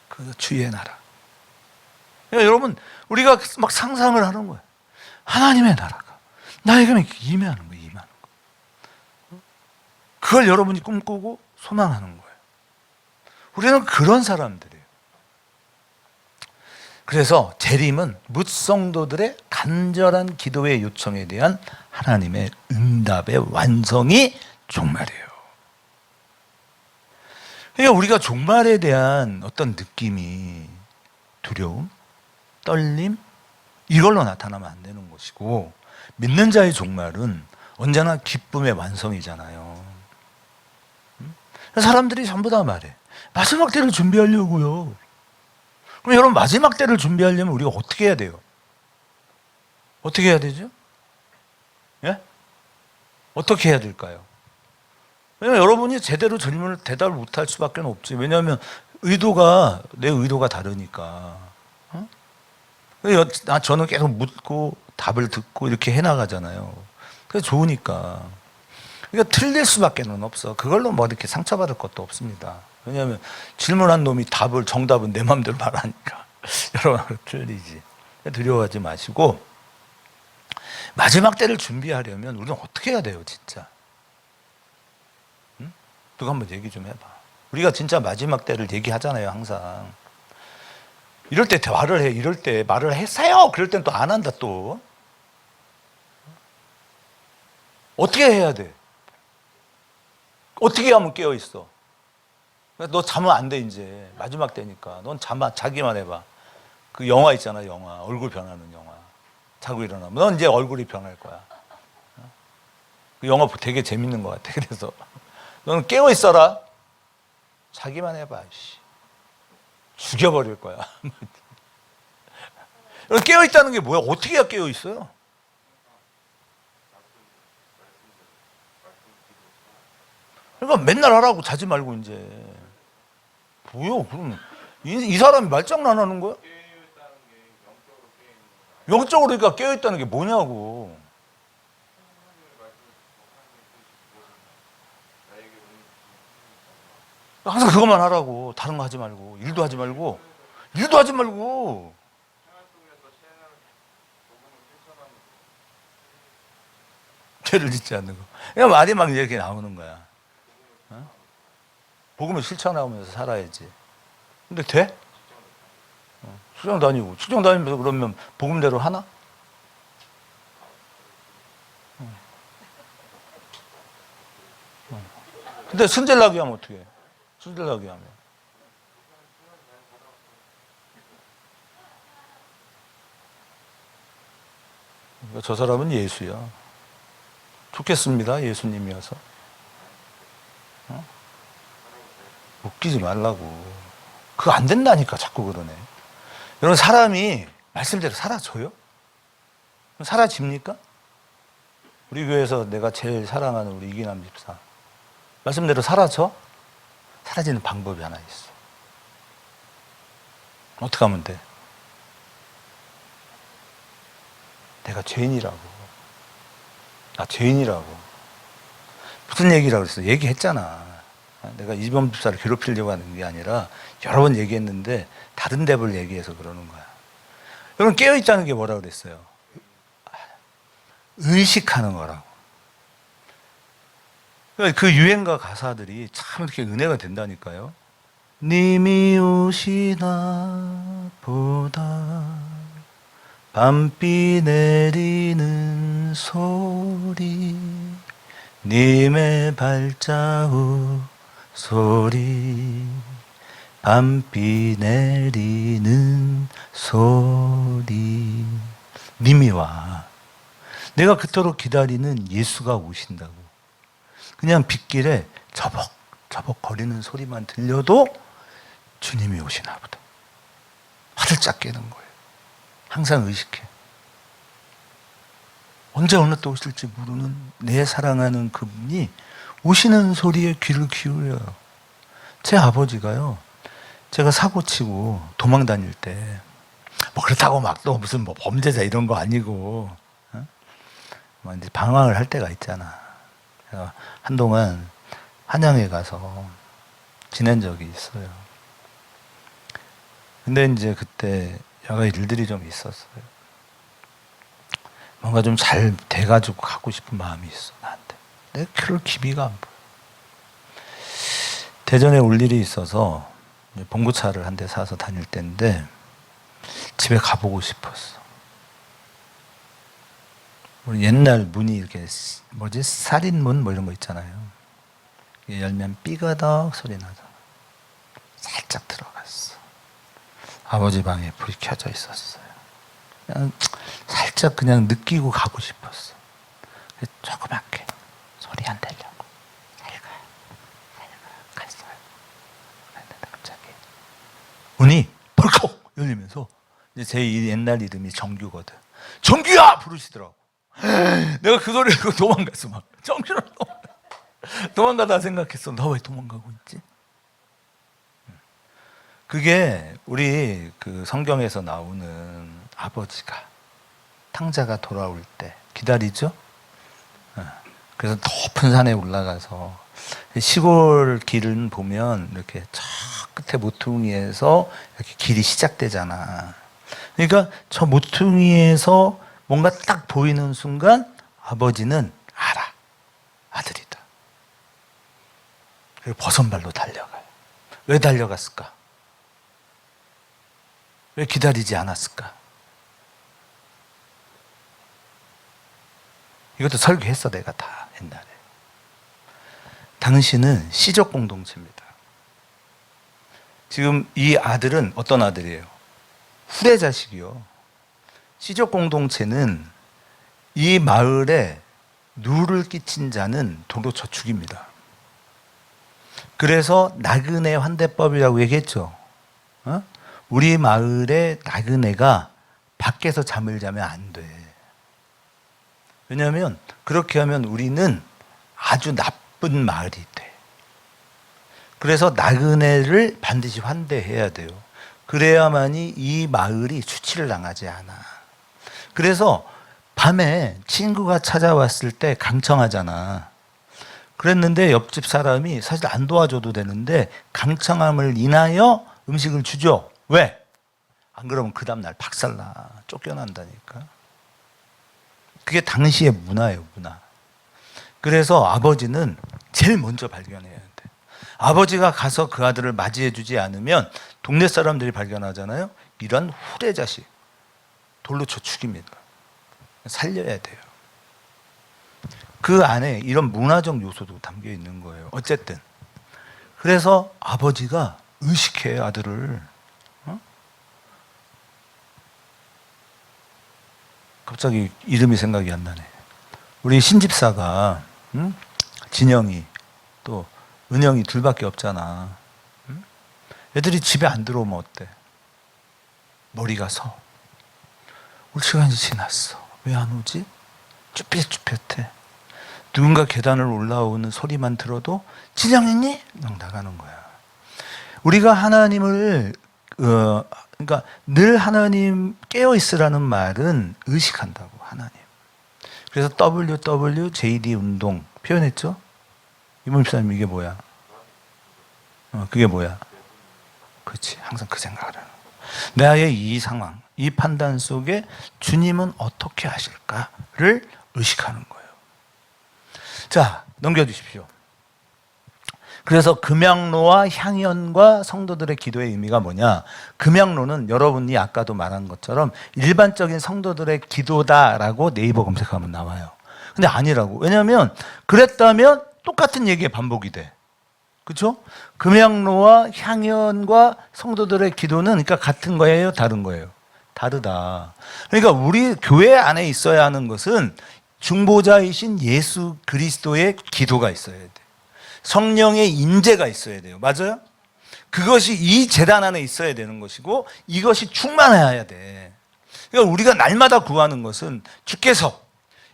그 주의 나라. 그러니까 여러분, 우리가 막 상상을 하는 거예요. 하나님의 나라가 나에게 임하는 거예요. 임하는 거. 그걸 여러분이 꿈꾸고 소망하는 거예요. 우리는 그런 사람들이에요. 그래서 재림은 뭇성도들의 간절한 기도의 요청에 대한 하나님의 응답의 완성이 종말이에요. 그러니까 우리가 종말에 대한 어떤 느낌이 두려움, 떨림 이걸로 나타나면 안 되는 것이고, 믿는 자의 종말은 언제나 기쁨의 완성이잖아요. 사람들이 전부 다 말해. 마지막 때를 준비하려고요. 그럼 여러분, 마지막 때를 준비하려면 우리가 어떻게 해야 돼요? 어떻게 해야 되죠? 예? 어떻게 해야 될까요? 왜냐면 여러분이 제대로 질문을 대답을 못할 수밖에 없지. 왜냐하면 내 의도가 다르니까. 저는 계속 묻고 답을 듣고 이렇게 해나가잖아요. 그래서 좋으니까. 그러니까 틀릴 수밖에 없어. 그걸로 뭐 이렇게 상처받을 것도 없습니다. 왜냐하면 질문한 놈이 정답은 내 마음대로 말하니까 여러분 틀리지. 두려워하지 마시고, 마지막 때를 준비하려면 우리는 어떻게 해야 돼요, 진짜? 응? 누가 한번 얘기 좀 해봐. 우리가 진짜 마지막 때를 얘기하잖아요, 항상. 이럴 때 말을 해. 이럴 때 말을 했어요. 그럴 땐 또 안 한다, 또. 어떻게 해야 돼? 어떻게 하면 깨어있어? 너 자면 안 돼, 이제. 마지막 때니까. 넌 자기만 해봐. 그 영화 있잖아, 영화. 얼굴 변하는 영화. 자고 일어나면. 넌 이제 얼굴이 변할 거야. 그 영화 되게 재밌는 것 같아. 그래서. 너는 깨어있어라. 자기만 해봐, 씨. 죽여버릴 거야. 깨어있다는 게 뭐야? 어떻게 해야 깨어있어요? 그러니까 맨날 하라고, 자지 말고 이제. 뭐요? 그럼 이 사람이 말장난하는 거야? 영적으로 그러니까 깨어있다는 게 뭐냐고. 항상 그것만 하라고. 다른 거 하지 말고. 일도 하지 말고. 일도 하지 말고. 죄를 짓지 않는 거. 그러니까 말이 막 이렇게 나오는 거야. 어? 복음을 실천하면서 살아야지. 근데 돼? 수정 다니고. 수정 다니면서 그러면 복음대로 하나? 근데 순절나게 하면 어떻게 해? 순절나게 하면. 그러니까 저 사람은 예수야. 좋겠습니다. 예수님이어서. 어? 웃기지 말라고. 그거 안 된다니까 자꾸 그러네. 여러분, 사람이 말씀대로 사라져요? 사라집니까? 우리 교회에서 내가 제일 사랑하는 우리 이기남 집사. 말씀대로 사라져? 사라지는 방법이 하나 있어. 어떻게 하면 돼? 내가 죄인이라고. 나 죄인이라고. 무슨 얘기라고 그랬어? 얘기했잖아. 내가 이범 집사를 괴롭히려고 하는 게 아니라 여러 번 얘기했는데 다른 답을 얘기해서 그러는 거야. 여러분, 깨어있다는 게 뭐라고 그랬어요? 의식하는 거라고. 그 유행가 가사들이 참 이렇게 은혜가 된다니까요. 님이 오시나 보다 밤비 내리는 소리 님의 발자국 소리 밤비 내리는 소리 님이 와. 내가 그토록 기다리는 예수가 오신다고. 그냥 빗길에 저벅저벅 거리는 소리만 들려도 주님이 오시나 보다. 활짝 깨는 거예요. 항상 의식해. 언제 어느 때 오실지 모르는 내 사랑하는 그분이 오시는 소리에 귀를 기울여요. 제 아버지가요, 제가 사고치고 도망 다닐 때, 뭐 그렇다고 막 또 무슨 뭐 범죄자 이런 거 아니고, 뭐 이제 방황을 할 때가 있잖아. 제가 한동안 한양에 가서 지낸 적이 있어요. 근데 이제 그때 여러 일들이 좀 있었어요. 뭔가 좀 잘 돼가지고 가고 싶은 마음이 있어, 나한테. 내 별 기미가 안 보여. 대전에 올 일이 있어서 봉고차를 한 대 사서 다닐 때인데 집에 가보고 싶었어. 우리 옛날 문이 이렇게 뭐지? 살인문 뭐 이런 거 있잖아요. 열면 삐그덕 소리 나잖아. 살짝 들어갔어. 아버지 방에 불이 켜져 있었어요. 그냥 살짝 그냥 느끼고 가고 싶었어. 조그맣게 소리 안 들려고 살가 갔어요. 그랬는데 갑자기 문이 벌컥 열리면서 이제 제 옛날 이름이 정규거든. 정규야! 부르시더라고. 내가 그 소리를 듣고 도망갔어. 막 정규라 도망가다 생각했어. 너 왜 도망가고 있지? 그게 우리 그 성경에서 나오는 아버지가 탕자가 돌아올 때 기다리죠. 그래서 높은 산에 올라가서 시골 길은 보면 이렇게 저 끝에 모퉁이에서 이렇게 길이 시작되잖아. 그러니까 저 모퉁이에서 뭔가 딱 보이는 순간 아버지는 알아. 아들이다. 그리고 버선발로 달려가요. 왜 달려갔을까? 왜 기다리지 않았을까? 이것도 설교했어, 내가 다 옛날에. 당신은 시적 공동체입니다. 지금 이 아들은 어떤 아들이에요? 후레자식이요. 시적 공동체는 이 마을에 누를 끼친 자는 도로 저축입니다. 그래서 나그네 환대법이라고 얘기했죠. 우리 마을의 나그네가 밖에서 잠을 자면 안 돼. 왜냐하면 그렇게 하면 우리는 아주 나쁜 마을이 돼. 그래서 나그네를 반드시 환대해야 돼요. 그래야만이 이 마을이 수치를 당하지 않아. 그래서 밤에 친구가 찾아왔을 때 강청하잖아. 그랬는데 옆집 사람이 사실 안 도와줘도 되는데 강청함을 인하여 음식을 주죠. 왜? 안 그러면 그 다음날 박살나. 쫓겨난다니까. 그게 당시의 문화예요, 문화. 그래서 아버지는 제일 먼저 발견해야 돼. 아버지가 가서 그 아들을 맞이해주지 않으면 동네 사람들이 발견하잖아요. 이런 후레 자식. 돌로 쳐 죽입니다. 살려야 돼요. 그 안에 이런 문화적 요소도 담겨 있는 거예요. 어쨌든. 그래서 아버지가 의식해요, 아들을. 갑자기 이름이 생각이 안 나네. 우리 신집사가 진영이 또 은영이 둘밖에 없잖아. 애들이 집에 안 들어오면 어때? 머리가 서. 올 시간이 지났어. 왜 안 오지? 쭈뼛쭈뼛해. 누군가 계단을 올라오는 소리만 들어도 진영이니? 막 나가는 거야. 우리가 하나님을 그러니까 늘 하나님 깨어 있으라는 말은 의식한다고, 하나님. 그래서 WWJD 운동 표현했죠? 이번 집사님 이게 뭐야? 그게 뭐야? 그렇지. 항상 그 생각을 하는. 나의 이 상황, 이 판단 속에 주님은 어떻게 하실까를 의식하는 거예요. 자, 넘겨주십시오. 그래서 금양로와 향연과 성도들의 기도의 의미가 뭐냐? 금양로는 여러분이 아까도 말한 것처럼 일반적인 성도들의 기도다라고 네이버 검색하면 나와요. 근데 아니라고. 왜냐하면 그랬다면 똑같은 얘기의 반복이 돼. 그렇죠? 금양로와 향연과 성도들의 기도는 그러니까 같은 거예요, 다른 거예요? 다르다. 그러니까 우리 교회 안에 있어야 하는 것은 중보자이신 예수 그리스도의 기도가 있어야 돼. 성령의 임재가 있어야 돼요. 맞아요? 그것이 이 제단 안에 있어야 되는 것이고 이것이 충만해야 돼. 그러니까 우리가 날마다 구하는 것은 주께서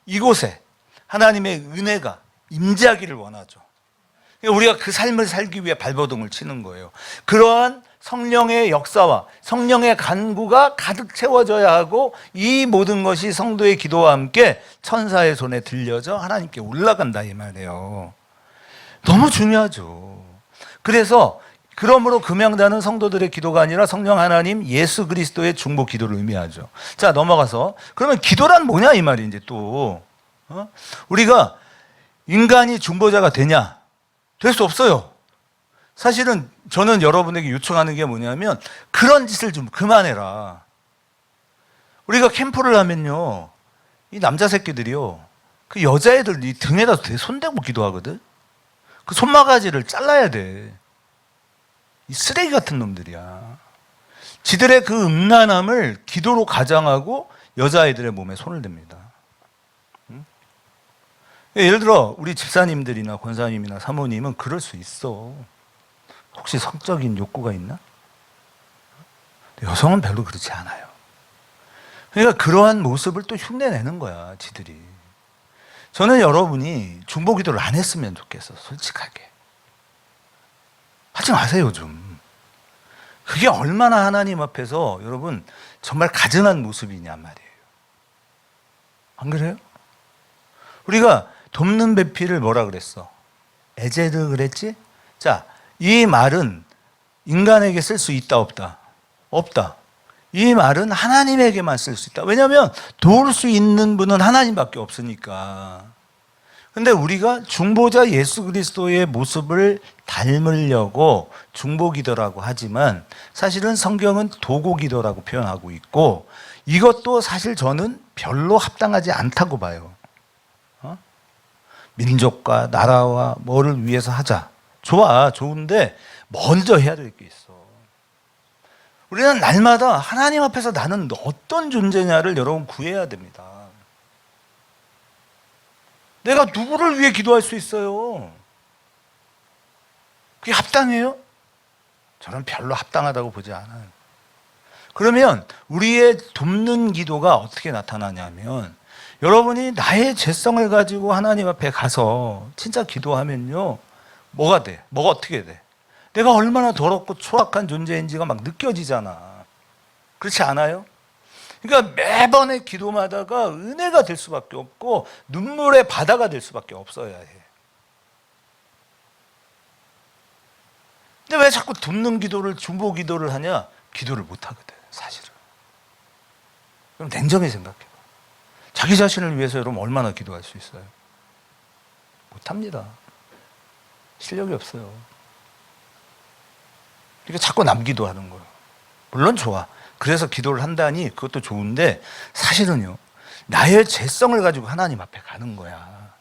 이곳에 하나님의 은혜가 임재하기를 원하죠. 그러니까 우리가 그 삶을 살기 위해 발버둥을 치는 거예요. 그러한 성령의 역사와 성령의 간구가 가득 채워져야 하고 이 모든 것이 성도의 기도와 함께 천사의 손에 들려져 하나님께 올라간다 이 말이에요. 너무 중요하죠. 그래서 그러므로 금양단은 성도들의 기도가 아니라 성령 하나님 예수 그리스도의 중보 기도를 의미하죠. 자, 넘어가서 그러면 기도란 뭐냐 이 말이 이제 또 우리가 인간이 중보자가 되냐? 될 수 없어요. 사실은 저는 여러분에게 요청하는 게 뭐냐면 그런 짓을 좀 그만해라. 우리가 캠프를 하면요, 이 남자 새끼들이요, 그 여자애들 이 등에다 손대고 기도하거든. 그 손마가지를 잘라야 돼. 이 쓰레기 같은 놈들이야. 지들의 그 음란함을 기도로 가장하고 여자아이들의 몸에 손을 댑니다. 예를 들어 우리 집사님들이나 권사님이나 사모님은 그럴 수 있어. 혹시 성적인 욕구가 있나? 여성은 별로 그렇지 않아요. 그러니까 그러한 모습을 또 흉내내는 거야, 지들이. 저는 여러분이 중보기도를 안 했으면 좋겠어, 솔직하게. 하지 마세요, 좀. 그게 얼마나 하나님 앞에서 여러분 정말 가증한 모습이냐 말이에요. 안 그래요? 우리가 돕는 배필을 뭐라 그랬어? 에제르 그랬지? 자, 이 말은 인간에게 쓸 수 있다, 없다? 없다. 이 말은 하나님에게만 쓸 수 있다. 왜냐하면 도울 수 있는 분은 하나님밖에 없으니까. 근데 우리가 중보자 예수 그리스도의 모습을 닮으려고 중보기도라고 하지만 사실은 성경은 도고기도라고 표현하고 있고 이것도 사실 저는 별로 합당하지 않다고 봐요. 민족과 나라와 뭐를 위해서 하자. 좋아, 좋은데 먼저 해야 될 게 있어. 우리는 날마다 하나님 앞에서 나는 어떤 존재냐를 여러분 구해야 됩니다. 내가 누구를 위해 기도할 수 있어요? 그게 합당해요? 저는 별로 합당하다고 보지 않아요. 그러면 우리의 돕는 기도가 어떻게 나타나냐면, 여러분이 나의 죄성을 가지고 하나님 앞에 가서 진짜 기도하면요, 뭐가 돼? 뭐가 어떻게 돼? 내가 얼마나 더럽고 초악한 존재인지가 막 느껴지잖아. 그렇지 않아요? 그러니까 매번의 기도마다가 은혜가 될 수밖에 없고 눈물의 바다가 될 수밖에 없어야 해. 근데 왜 자꾸 돕는 기도를, 중보 기도를 하냐? 기도를 못 하거든, 사실은. 그럼 냉정히 생각해봐. 자기 자신을 위해서 여러분 얼마나 기도할 수 있어요? 못 합니다. 실력이 없어요. 그러니까 자꾸 남 기도하는 거예요. 물론 좋아. 그래서 기도를 한다니 그것도 좋은데, 사실은요, 나의 죄성을 가지고 하나님 앞에 가는 거야.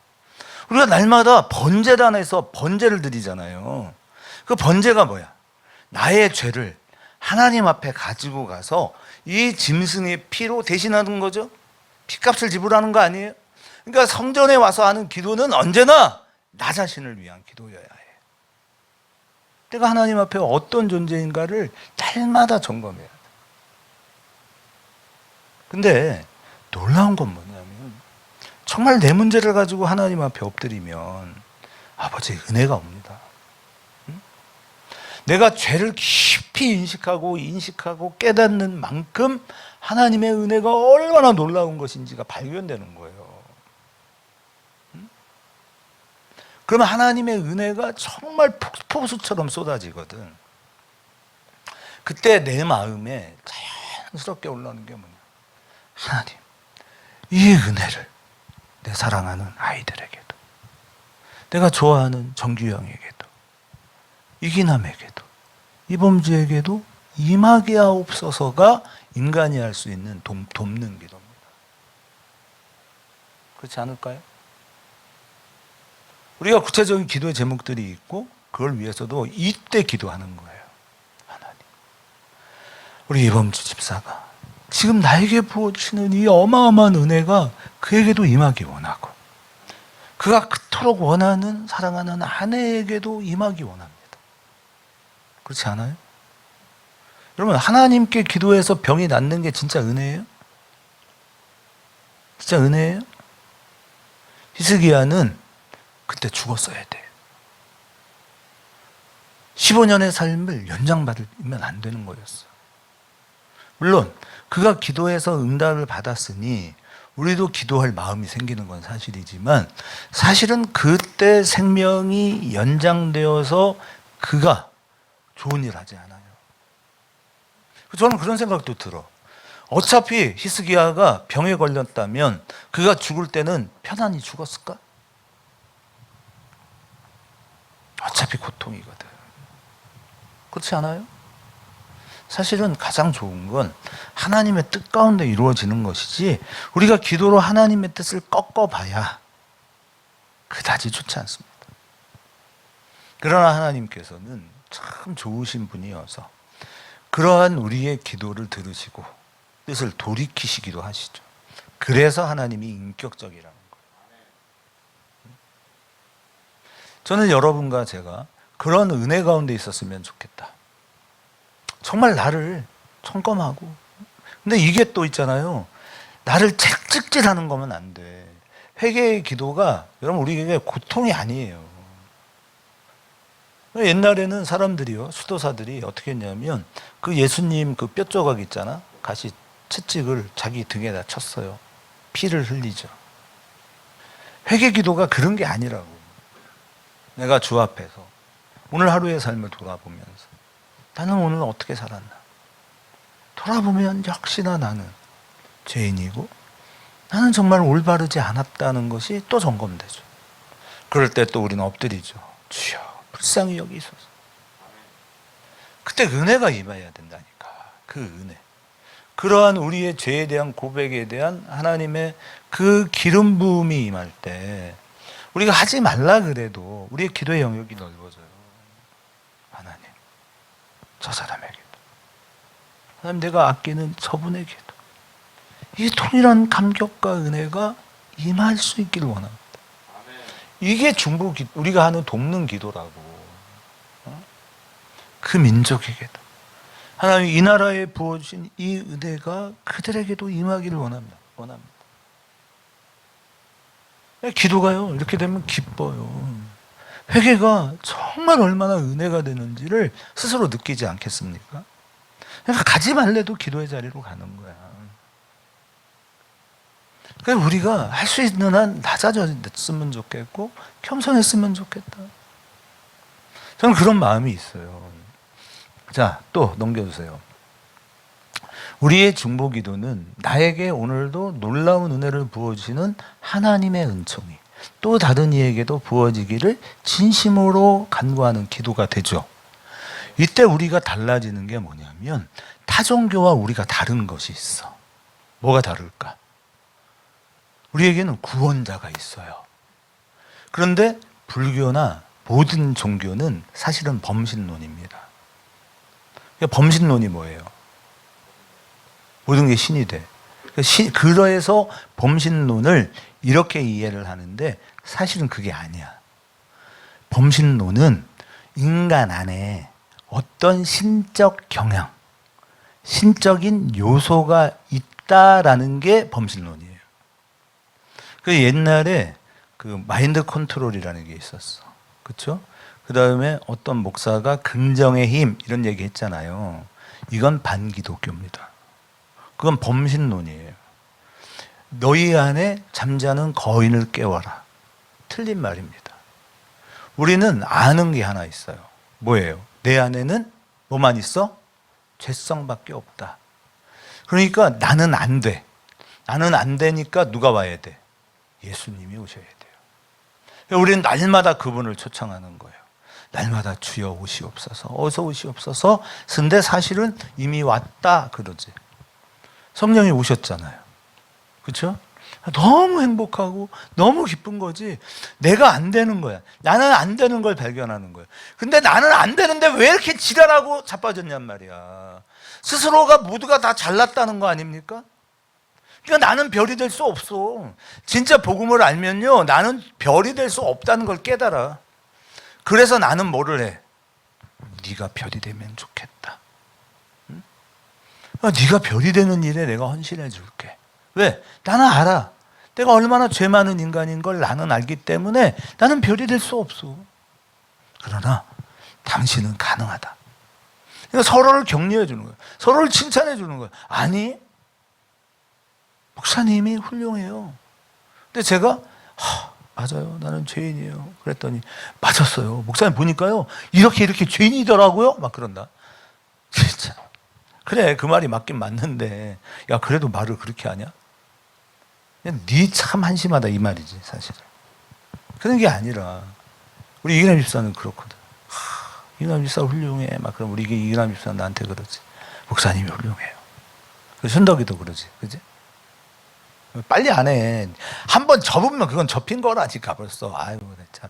우리가 날마다 번제단에서 번제를 드리잖아요. 그 번제가 뭐야? 나의 죄를 하나님 앞에 가지고 가서 이 짐승의 피로 대신하는 거죠. 피값을 지불하는 거 아니에요? 그러니까 성전에 와서 하는 기도는 언제나 나 자신을 위한 기도여야 해. 내가 하나님 앞에 어떤 존재인가를 날마다 점검해야 돼. 근데 놀라운 건 뭐냐면, 정말 내 문제를 가지고 하나님 앞에 엎드리면 아버지의 은혜가 옵니다. 응? 내가 죄를 깊이 인식하고 깨닫는 만큼 하나님의 은혜가 얼마나 놀라운 것인지가 발견되는 거예요. 응? 그러면 하나님의 은혜가 정말 폭포수처럼 쏟아지거든. 그때 내 마음에 자연스럽게 올라오는 게 뭐냐? 하나님, 이 은혜를 내 사랑하는 아이들에게도, 내가 좋아하는 정규 형에게도, 이기남에게도, 이범주에게도 임하게 하옵소서가 인간이 할 수 있는 돕는 기도입니다. 그렇지 않을까요? 우리가 구체적인 기도의 제목들이 있고, 그걸 위해서도 이때 기도하는 거예요. 하나님, 우리 이범주 집사가 지금 나에게 부어주시는 이 어마어마한 은혜가 그에게도 임하기 원하고, 그가 그토록 원하는 사랑하는 아내에게도 임하기 원합니다. 그렇지 않아요? 여러분, 하나님께 기도해서 병이 낫는 게 진짜 은혜예요? 진짜 은혜예요? 히스기야는 그때 죽었어야 돼요. 15년의 삶을 연장받으면 안 되는 거였어요. 물론 그가 기도해서 응답을 받았으니 우리도 기도할 마음이 생기는 건 사실이지만, 사실은 그때 생명이 연장되어서 그가 좋은 일 하지 않아요. 저는 그런 생각도 들어. 어차피 히스기야가 병에 걸렸다면 그가 죽을 때는 편안히 죽었을까? 어차피 고통이거든. 그렇지 않아요? 사실은 가장 좋은 건 하나님의 뜻 가운데 이루어지는 것이지, 우리가 기도로 하나님의 뜻을 꺾어봐야 그다지 좋지 않습니다. 그러나 하나님께서는 참 좋으신 분이어서 그러한 우리의 기도를 들으시고 뜻을 돌이키시기도 하시죠. 그래서 하나님이 인격적이라는 거예요. 저는 여러분과 제가 그런 은혜 가운데 있었으면 좋겠다. 정말 나를 점검하고. 근데 이게 또 있잖아요. 나를 채찍질하는 거면 안 돼. 회개의 기도가 여러분 우리에게 고통이 아니에요. 옛날에는 사람들이요, 수도사들이 어떻게 했냐면 그 예수님 그 뼈조각 있잖아, 가시 채찍을 자기 등에다 쳤어요. 피를 흘리죠. 회개 기도가 그런 게 아니라고. 내가 주 앞에서 오늘 하루의 삶을 돌아보면서 나는 오늘 어떻게 살았나 돌아보면 역시나 나는 죄인이고 나는 정말 올바르지 않았다는 것이 또 점검되죠. 그럴 때 또 우리는 엎드리죠. 주여 불쌍히 여기소서. 그때 은혜가 임해야 된다니까. 그 은혜, 그러한 우리의 죄에 대한 고백에 대한 하나님의 그 기름 부음이 임할 때 우리가 하지 말라 그래도 우리의 기도의 영역이 넓어져요. 하나님, 저 사람에게도, 하나님 내가 아끼는 저분에게도 이 동일한 감격과 은혜가 임할 수 있기를 원합니다. 이게 중보 우리가 하는 돕는 기도라고. 그 민족에게도, 하나님 이 나라에 부어주신 이 은혜가 그들에게도 임하기를 원합니다. 기도가요, 이렇게 되면 기뻐요. 회개가 정말 얼마나 은혜가 되는지를 스스로 느끼지 않겠습니까? 그러니까 가지 말래도 기도의 자리로 가는 거야. 그러니까 우리가 할 수 있는 한 낮아졌으면 좋겠고 겸손했으면 좋겠다. 저는 그런 마음이 있어요. 자, 또 넘겨주세요. 우리의 중보기도는 나에게 오늘도 놀라운 은혜를 부어주시는 하나님의 은총이 또 다른 이에게도 부어지기를 진심으로 간구하는 기도가 되죠. 이때 우리가 달라지는 게 뭐냐면 타종교와 우리가 다른 것이 있어. 뭐가 다를까? 우리에게는 구원자가 있어요. 그런데 불교나 모든 종교는 사실은 범신론입니다. 범신론이 뭐예요? 모든 게 신이 돼. 그래서 범신론을 이렇게 이해를 하는데 사실은 그게 아니야. 범신론은 인간 안에 어떤 신적 경향, 신적인 요소가 있다라는 게 범신론이에요. 그 옛날에 그 마인드 컨트롤이라는 게 있었어. 그렇죠? 그 다음에 어떤 목사가 긍정의 힘 이런 얘기 했잖아요. 이건 반기독교입니다. 그건 범신론이에요. 너희 안에 잠자는 거인을 깨워라. 틀린 말입니다. 우리는 아는 게 하나 있어요. 뭐예요? 내 안에는 뭐만 있어? 죄성밖에 없다. 그러니까 나는 안 돼. 나는 안 되니까 누가 와야 돼? 예수님이 오셔야 돼요. 우리는 날마다 그분을 초청하는 거예요. 날마다 주여 오시옵소서, 어서 오시옵소서. 근데 사실은 이미 왔다 그러지. 성령이 오셨잖아요. 그렇죠? 너무 행복하고 너무 기쁜 거지. 내가 안 되는 거야. 나는 안 되는 걸 발견하는 거예요. 근데 나는 안 되는데 왜 이렇게 지랄하고 자빠졌냔 말이야. 스스로가 모두가 다 잘났다는 거 아닙니까? 그러니까 나는 별이 될 수 없어. 진짜 복음을 알면요, 나는 별이 될 수 없다는 걸 깨달아. 그래서 나는 뭐를 해? 네가 별이 되면 좋겠다. 응? 네가 별이 되는 일에 내가 헌신해 줄게. 왜? 나는 알아. 내가 얼마나 죄 많은 인간인 걸 나는 알기 때문에 나는 별이 될 수 없어. 그러나 당신은 가능하다. 그러니까 서로를 격려해 주는 거예요. 서로를 칭찬해 주는 거예요. 아니, 목사님이 훌륭해요. 근데 제가 맞아요. 나는 죄인이에요. 그랬더니 맞았어요. 목사님 보니까요. 이렇게 죄인이더라고요. 막 그런다. 진짜. 그래, 그 말이 맞긴 맞는데 야, 그래도 말을 그렇게 하냐? 네 참 한심하다 이 말이지 사실은. 그런 게 아니라 우리 이기남 집사는 그렇거든. 이기남 집사 훌륭해. 막 그럼 우리 이기남 집사 나한테 그러지. 목사님이 훌륭해요. 순덕이도 그러지. 그지? 빨리 안 해. 한번 접으면 그건 접힌 거라니까 벌써. 아유, 참.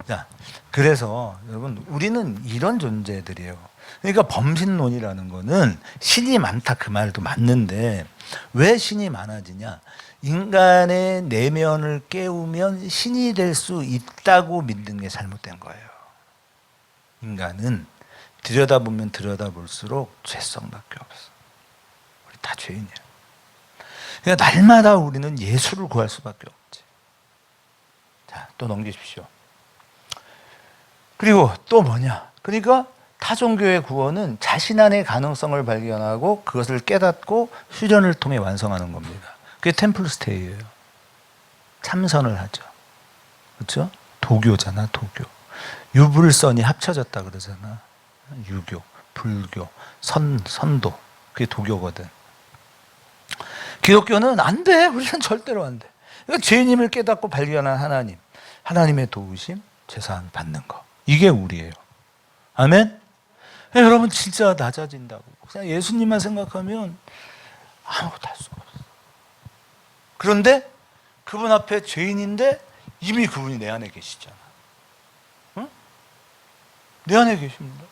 자, 그래서 여러분 우리는 이런 존재들이에요. 그러니까 범신론이라는 거는 신이 많다 그 말도 맞는데 왜 신이 많아지냐? 인간의 내면을 깨우면 신이 될 수 있다고 믿는 게 잘못된 거예요. 인간은 들여다보면 들여다볼수록 죄성밖에 없어. 우리 다 죄인이야. 그러니까 날마다 우리는 예수를 구할 수밖에 없지. 자, 또 넘기십시오. 그리고 또 뭐냐? 그러니까 타종교의 구원은 자신 안의 가능성을 발견하고 그것을 깨닫고 수련을 통해 완성하는 겁니다. 그게 템플스테이예요. 참선을 하죠. 그렇죠? 도교잖아, 도교. 유불선이 합쳐졌다 그러잖아. 유교, 불교, 선도. 그게 도교거든. 기독교는 안 돼. 우리는 절대로 안 돼. 그러니까 죄인임을 깨닫고 발견한 하나님, 하나님의 도우심, 제사함 받는 거. 이게 우리예요. 아멘? 네, 여러분 진짜 낮아진다고. 그냥 예수님만 생각하면 아무것도 할 수가 없어. 그런데 그분 앞에 죄인인데 이미 그분이 내 안에 계시잖아. 응? 내 안에 계십니다.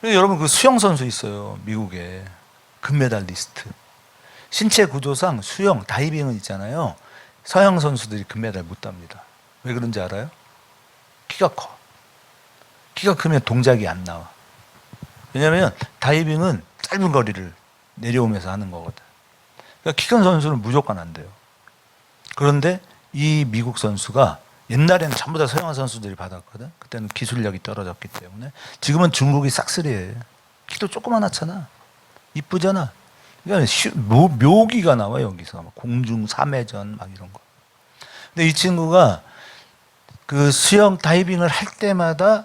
여러분 그 수영 선수 있어요. 미국에. 금메달리스트. 신체 구조상 수영, 다이빙은 있잖아요. 서양 선수들이 금메달 못 땁니다. 왜 그런지 알아요? 키가 커. 키가 크면 동작이 안 나와. 왜냐하면 다이빙은 짧은 거리를 내려오면서 하는 거거든. 그러니까 키 큰 선수는 무조건 안 돼요. 그런데 이 미국 선수가 옛날에는 전부 다 서양 선수들이 받았거든. 그때는 기술력이 떨어졌기 때문에. 지금은 중국이 싹쓸이해. 키도 조그만하잖아. 이쁘잖아. 그러니까 묘기가 나와 여기서. 공중 3회전 막 이런 거. 근데 이 친구가 그 수영 다이빙을 할 때마다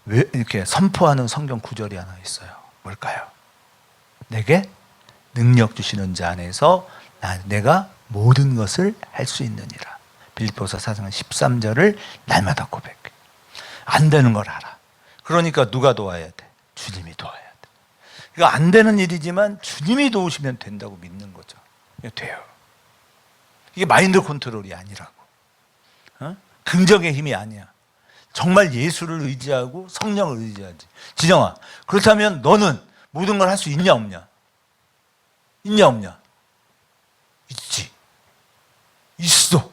왜 이렇게 선포하는 성경 구절이 하나 있어요. 뭘까요? 내게 능력 주시는 자 안에서 내가 모든 것을 할 수 있느니라. 빌립보서 4장 13절을 날마다 고백해. 안 되는 걸 알아. 그러니까 누가 도와야 돼? 주님이 도와야 돼. 이거 안 되는 일이지만 주님이 도우시면 된다고 믿는 거죠. 이게 돼요. 이게 마인드 컨트롤이 아니라고. 어? 긍정의 힘이 아니야. 정말 예수를 의지하고 성령을 의지하지. 진영아, 그렇다면 너는 모든 걸 할 수 있냐 없냐? 있냐 없냐? 있지. 있어.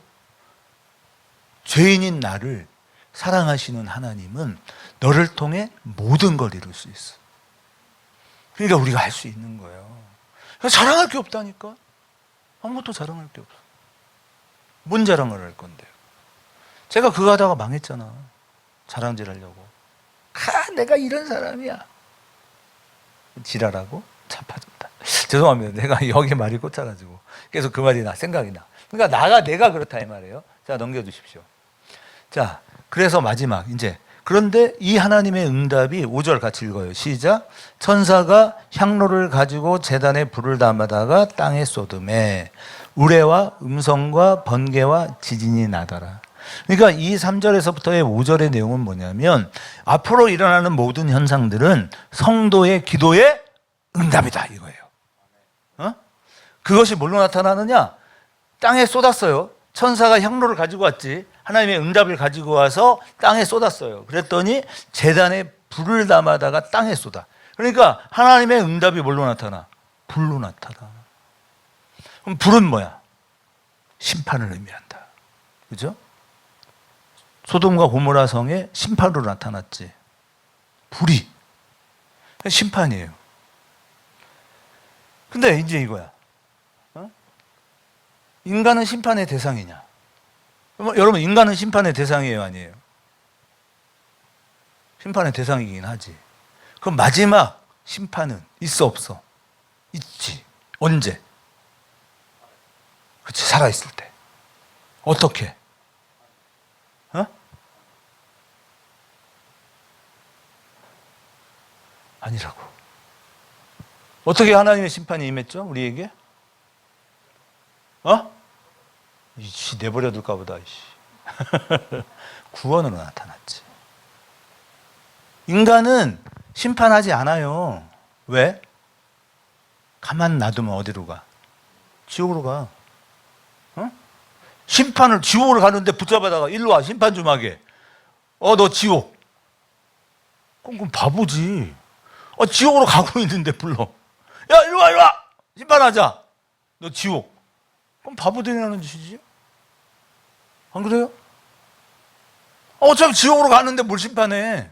죄인인 나를 사랑하시는 하나님은 너를 통해 모든 걸 이룰 수 있어. 그러니까 우리가 할 수 있는 거예요. 자랑할 게 없다니까. 아무것도 자랑할 게 없어. 뭔 자랑을 할 건데요? 제가 그거 하다가 망했잖아. 자랑질 하려고. 내가 이런 사람이야. 지랄하고 자빠졌다. 죄송합니다. 내가 여기 말이 꽂혀가지고 계속 그 말이 생각이 나. 그러니까 내가 그렇다 이 말이에요. 자, 넘겨주십시오. 자, 그래서 마지막 이제 그런데 이 하나님의 응답이 5절 같이 읽어요. 시작. 천사가 향로를 가지고 제단에 불을 담아다가 땅에 쏟음에 우레와 음성과 번개와 지진이 나더라. 그러니까 이 3절에서부터의 5절의 내용은 뭐냐면 앞으로 일어나는 모든 현상들은 성도의 기도의 응답이다 이거예요. 어? 그것이 뭘로 나타나느냐? 땅에 쏟았어요. 천사가 향로를 가지고 왔지. 하나님의 응답을 가지고 와서 땅에 쏟았어요. 그랬더니 제단에 불을 담아다가 땅에 쏟아. 그러니까 하나님의 응답이 뭘로 나타나? 불로 나타나. 그럼 불은 뭐야? 심판을 의미한다. 그죠? 소돔과 고모라 성에 심판으로 나타났지. 불이. 심판이에요. 근데 이제 이거야. 어? 인간은 심판의 대상이냐? 여러분, 인간은 심판의 대상이에요, 아니에요? 심판의 대상이긴 하지. 그럼 마지막 심판은 있어, 없어? 있지. 언제? 그렇지, 살아있을 때. 어떻게? 어? 아니라고. 어떻게 하나님의 심판이 임했죠? 우리에게? 이씨, 내버려둘까 보다. 구원으로 나타났지. 인간은 심판하지 않아요. 왜? 가만 놔두면 어디로 가? 지옥으로 가. 심판을 지옥으로 가는데 붙잡아다가 일로 와, 심판 좀 하게. 너 지옥. 그럼 바보지. 지옥으로 가고 있는데 불러. 야, 일로 와, 일로 와! 심판하자. 너 지옥. 그럼 바보들이라는 짓이지? 안 그래요? 어차피 지옥으로 가는데 뭘 심판해?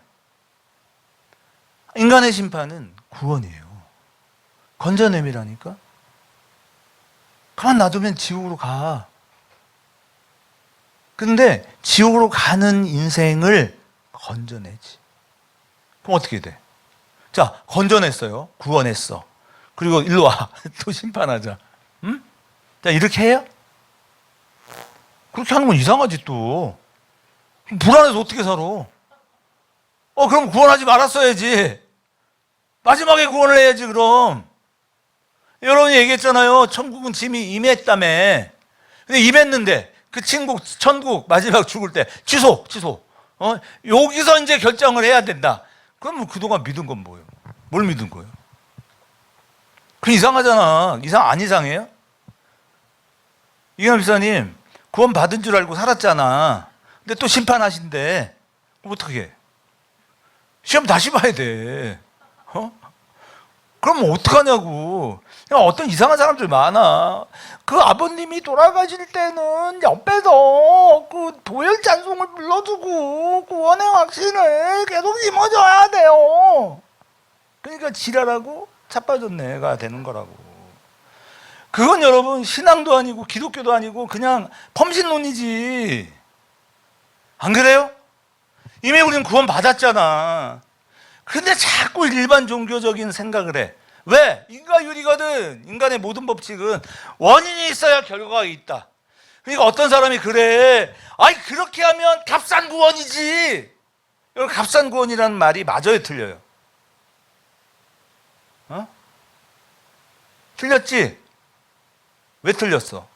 인간의 심판은 구원이에요. 건져냄이라니까? 가만 놔두면 지옥으로 가. 근데 지옥으로 가는 인생을 건져내지. 그럼 어떻게 돼? 자, 건져냈어요. 구원했어. 그리고 일로 와. 또 심판하자. 응? 자, 이렇게 해요? 그렇게 하는 건 이상하지 또. 불안해서 어떻게 살아? 그럼 구원하지 말았어야지. 마지막에 구원을 해야지 그럼. 여러분이 얘기했잖아요. 천국은 짐이 임했다며. 근데 임했는데 그 천국 마지막 죽을 때 취소. 여기서 이제 결정을 해야 된다. 그럼 그동안 믿은 건 뭐예요? 뭘 믿은 거예요? 그 이상하잖아. 안 이상해요? 이경환 목사님 구원 받은 줄 알고 살았잖아. 근데 또 심판하신대. 그럼 어떡해? 시험 다시 봐야 돼. 그럼 어떡하냐고. 어떤 이상한 사람들 많아. 그 아버님이 돌아가실 때는 옆에서 그 도열 찬송을 불러주고 구원의 확신을 계속 심어줘야 돼요. 그러니까 지랄하고 자빠졌네 가 되는 거라고. 그건 여러분 신앙도 아니고 기독교도 아니고 그냥 범신론이지. 안 그래요? 이미 우리는 구원 받았잖아. 근데 자꾸 일반 종교적인 생각을 해. 왜? 인과유리거든. 인간의 모든 법칙은 원인이 있어야 결과가 있다. 그러니까 어떤 사람이 그래. 아니 그렇게 하면 값싼 구원이지. 여러분 값싼 구원이라는 말이 맞아요, 틀려요? 어? 틀렸지? 왜 틀렸어?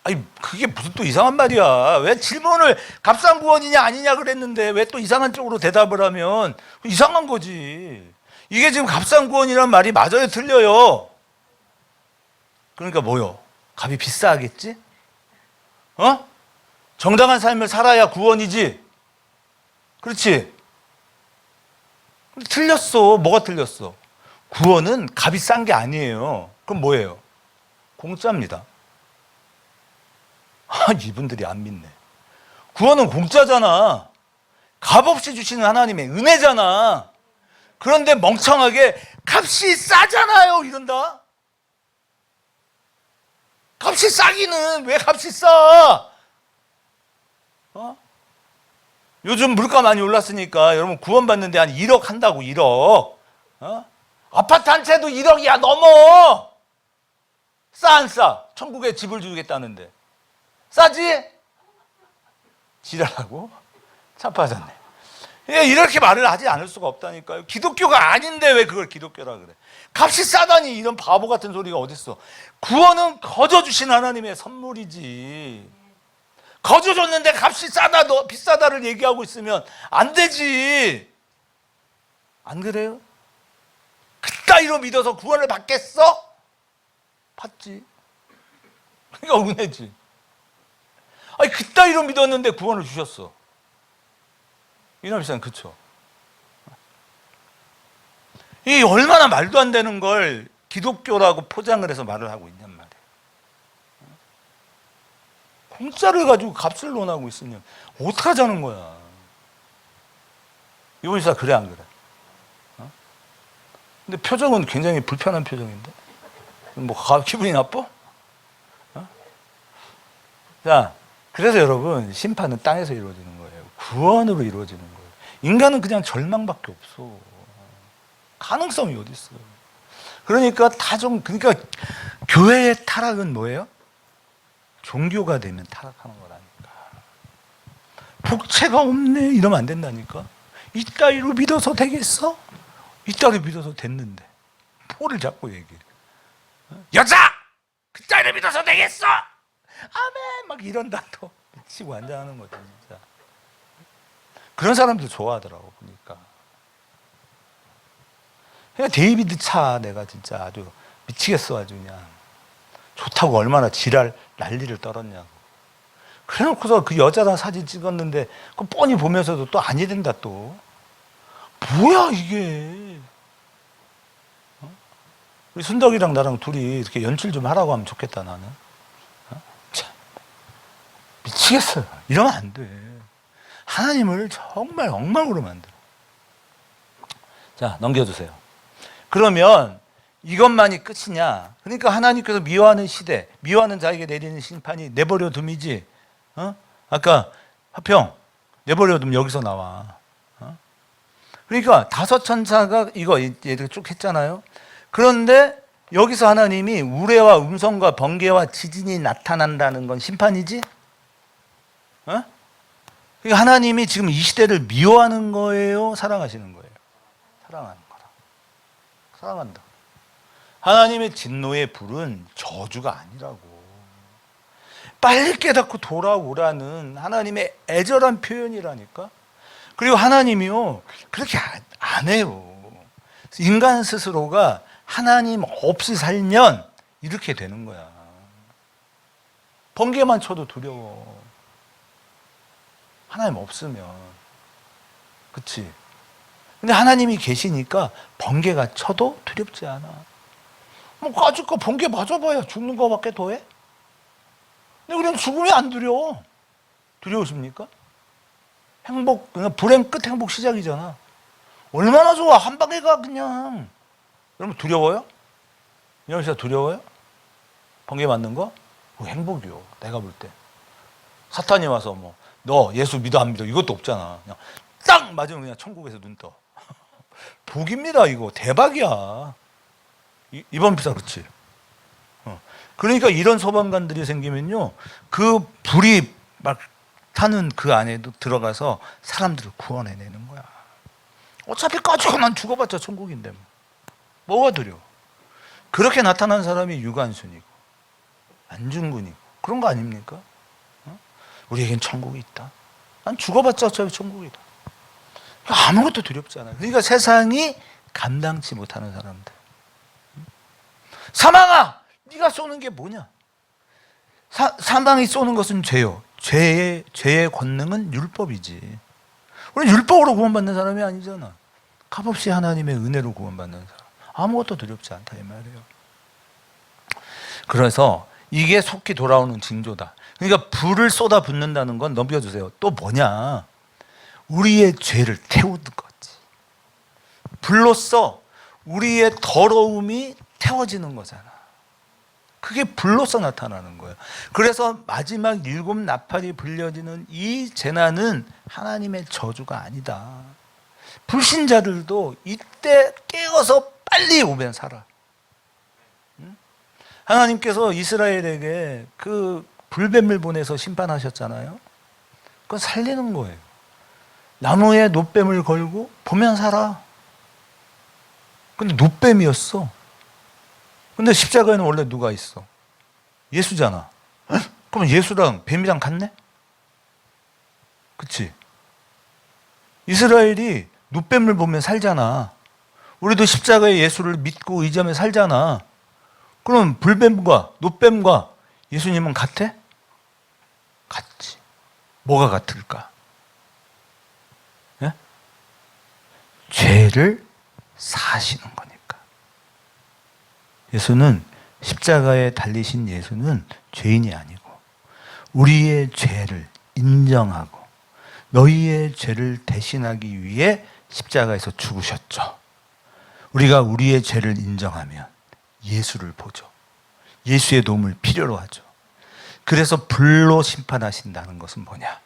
아니 그게 무슨 또 이상한 말이야. 왜 질문을 값싼 구원이냐 아니냐 그랬는데 왜 또 이상한 쪽으로 대답을 하면 이상한 거지. 이게 지금 값싼 구원이란 말이 맞아요, 틀려요? 그러니까 뭐요? 값이 비싸겠지? 어? 정당한 삶을 살아야 구원이지. 그렇지? 틀렸어. 뭐가 틀렸어? 구원은 값이 싼 게 아니에요. 그럼 뭐예요? 공짜입니다. 이분들이 안 믿네. 구원은 공짜잖아. 값없이 주시는 하나님의 은혜잖아. 그런데 멍청하게 값이 싸잖아요 이런다. 값이 싸기는 왜 값이 싸? 어? 요즘 물가 많이 올랐으니까 여러분 구원받는데 한 1억 한다고 1억. 어? 아파트 한 채도 1억이야 넘어. 싸 안 싸? 천국에 집을 주겠다는데 싸지? 지랄하고 참빠졌네. 이렇게 말을 하지 않을 수가 없다니까요. 기독교가 아닌데 왜 그걸 기독교라 그래? 값이 싸다니 이런 바보 같은 소리가 어딨어. 구원은 거저 주신 하나님의 선물이지. 거저 줬는데 값이 싸다 너 비싸다를 얘기하고 있으면 안 되지. 안 그래요? 그따위로 믿어서 구원을 받겠어? 받지. 그러니까 은혜지. 아니 그따위로 믿었는데 구원을 주셨어. 이놈 비싼 그쵸? 이 얼마나 말도 안 되는 걸 기독교라고 포장을 해서 말을 하고 있냔 말이에요. 공짜를 가지고 값을 논하고 있으면 어떡하자는 거야. 이번 시사 그래 안 그래? 근데 표정은 굉장히 불편한 표정인데 뭐 기분이 나빠? 자, 그래서 여러분 심판은 땅에서 이루어지는 거예요. 구원으로 이루어지는 거예요. 인간은 그냥 절망밖에 없어. 가능성이 어디 있어요? 그러니까 그러니까 교회의 타락은 뭐예요? 종교가 되면 타락하는 거라니까. 복채가 없네 이러면 안 된다니까. 이따위로 믿어서 되겠어? 이따위로 믿어서 됐는데 뭐를 자꾸 얘기해. 여자! 그따위로 믿어서 되겠어? 아멘 막 이런다 또 미치고 앉아하는 거지 진짜. 그런 사람들 좋아하더라고 보니까. 그냥 데이비드 차 내가 진짜 아주 미치겠어. 아주 그냥 좋다고 얼마나 지랄 난리를 떨었냐고. 그래놓고서 그 여자랑 사진 찍었는데 그 뻔히 보면서도 또 아니된다 또. 뭐야 이게. 우리 순덕이랑 나랑 둘이 이렇게 연출 좀 하라고 하면 좋겠다 나는. 참 미치겠어요. 이러면 안 돼. 하나님을 정말 엉망으로 만들어. 자 넘겨주세요. 그러면 이것만이 끝이냐? 그러니까 하나님께서 미워하는 시대, 미워하는 자에게 내리는 심판이 내버려 둠이지. 아까 화평 내버려 둠 여기서 나와. 그러니까 다섯 천사가 이거 얘들 쭉 했잖아요. 그런데 여기서 하나님이 우레와 음성과 번개와 지진이 나타난다는 건 심판이지? 그러니까 하나님이 지금 이 시대를 미워하는 거예요? 사랑하시는 거예요? 사랑하는 거라. 사랑한다. 하나님의 진노의 불은 저주가 아니라고. 빨리 깨닫고 돌아오라는 하나님의 애절한 표현이라니까. 그리고 하나님이요 그렇게 안 해요. 인간 스스로가 하나님 없이 살면 이렇게 되는 거야. 번개만 쳐도 두려워. 하나님 없으면. 그치? 근데 하나님이 계시니까 번개가 쳐도 두렵지 않아. 뭐 까짓거 번개 맞아봐야 죽는 거밖에 더해? 근데 우리는 죽으면 안 두려워. 두려우십니까? 행복, 불행 끝 행복 시작이잖아. 얼마나 좋아. 한 방에 가 그냥. 여러분 두려워요? 이런 진짜 두려워요? 번개 맞는 거? 행복이요. 내가 볼 때. 사탄이 와서 뭐 너 예수 믿어 안 믿어 이것도 없잖아. 그냥 딱 맞으면 그냥 천국에서 눈 떠. 복입니다 이거. 대박이야. 이번 비사 그렇지? 그러니까 이런 소방관들이 생기면요, 그 불이 막 타는 그 안에도 들어가서 사람들을 구원해내는 거야. 어차피 까지고만 죽어봤자 천국인데 뭐가 두려워? 그렇게 나타난 사람이 유관순이고 안중근이고 그런 거 아닙니까? 우리에겐 천국이 있다. 난 죽어봤자 어차피 천국이다. 아무것도 두렵지 않아요. 그러니까 세상이 감당치 못하는 사람들. 사망아! 네가 쏘는 게 뭐냐? 사망이 쏘는 것은 죄요. 죄의 권능은 율법이지. 우리는 율법으로 구원받는 사람이 아니잖아. 값없이 하나님의 은혜로 구원받는 사람. 아무것도 두렵지 않다 이 말이에요. 그래서 이게 속히 돌아오는 징조다. 그러니까 불을 쏟아 붓는다는 건 넘겨주세요. 또 뭐냐? 우리의 죄를 태우는 거지. 불로써 우리의 더러움이 태워지는 거잖아. 그게 불로써 나타나는 거예요. 그래서 마지막 7 나팔이 불려지는 이 재난은 하나님의 저주가 아니다. 불신자들도 이때 깨어서 빨리 오면 살아. 하나님께서 이스라엘에게 그 불뱀을 보내서 심판하셨잖아요. 그건 살리는 거예요. 나무에 놋뱀을 걸고 보면 살아. 근데 놋뱀이었어. 근데 십자가에는 원래 누가 있어? 예수잖아. 그럼 예수랑 뱀이랑 같네? 그치? 이스라엘이 놋뱀을 보면 살잖아. 우리도 십자가에 예수를 믿고 의지하며 살잖아. 그럼 불뱀과 놋뱀과 예수님은 같아? 같지. 뭐가 같을까? 예? 죄를 사하시는 거니까. 예수는 십자가에 달리신 예수는 죄인이 아니고 우리의 죄를 인정하고 너희의 죄를 대신하기 위해 십자가에서 죽으셨죠. 우리가 우리의 죄를 인정하면 예수를 보죠. 예수의 도움을 필요로 하죠. 그래서 불로 심판하신다는 것은 뭐냐?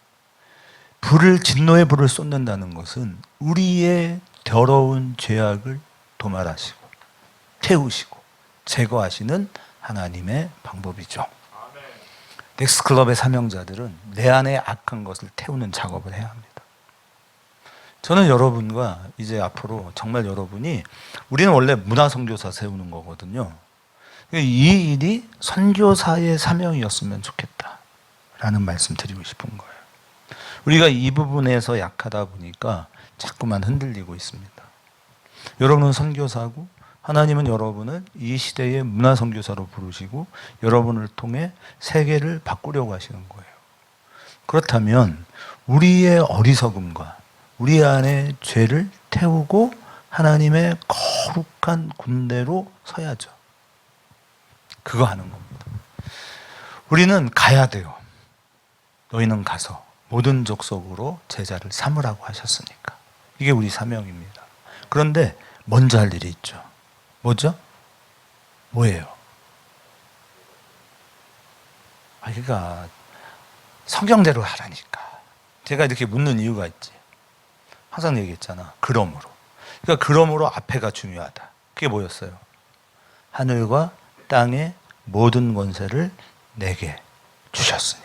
진노의 불을 쏟는다는 것은 우리의 더러운 죄악을 도말하시고 태우시고 제거하시는 하나님의 방법이죠. 넥스클럽의 사명자들은 내 안에 악한 것을 태우는 작업을 해야 합니다. 저는 여러분과 이제 앞으로 정말 여러분이, 우리는 원래 문화선교사 세우는 거거든요. 이 일이 선교사의 사명이었으면 좋겠다라는 말씀 드리고 싶은 거예요. 우리가 이 부분에서 약하다 보니까 자꾸만 흔들리고 있습니다. 여러분은 선교사고 하나님은 여러분을 이 시대의 문화선교사로 부르시고 여러분을 통해 세계를 바꾸려고 하시는 거예요. 그렇다면 우리의 어리석음과 우리 안에 죄를 태우고 하나님의 거룩한 군대로 서야죠. 그거 하는 겁니다. 우리는 가야 돼요. 너희는 가서 모든 족속으로 제자를 삼으라고 하셨으니까. 이게 우리 사명입니다. 그런데 먼저 할 일이 있죠. 뭐죠? 뭐예요? 그러니까 성경대로 하라니까. 제가 이렇게 묻는 이유가 있지. 항상 얘기했잖아. 그러므로. 그러니까 그러므로 앞에가 중요하다. 그게 뭐였어요? 하늘과 땅의 모든 권세를 내게 주셨으니.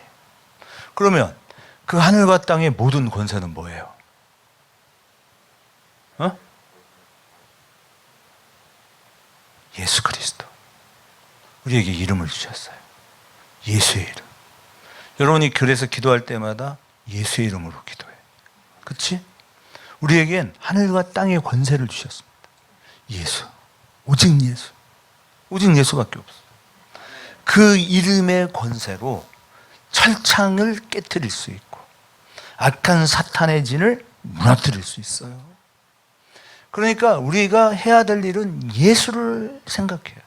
그러면 그 하늘과 땅의 모든 권세는 뭐예요? 예수 그리스도. 우리에게 이름을 주셨어요. 예수의 이름. 여러분이 교회에서 기도할 때마다 예수의 이름으로 기도해. 그렇지? 우리에겐 하늘과 땅의 권세를 주셨습니다. 예수. 오직 예수. 오직 예수밖에 없어. 그 이름의 권세로 철창을 깨트릴 수 있고 악한 사탄의 진을 무너뜨릴 수 있어요. 그러니까 우리가 해야 될 일은 예수를 생각해야 돼.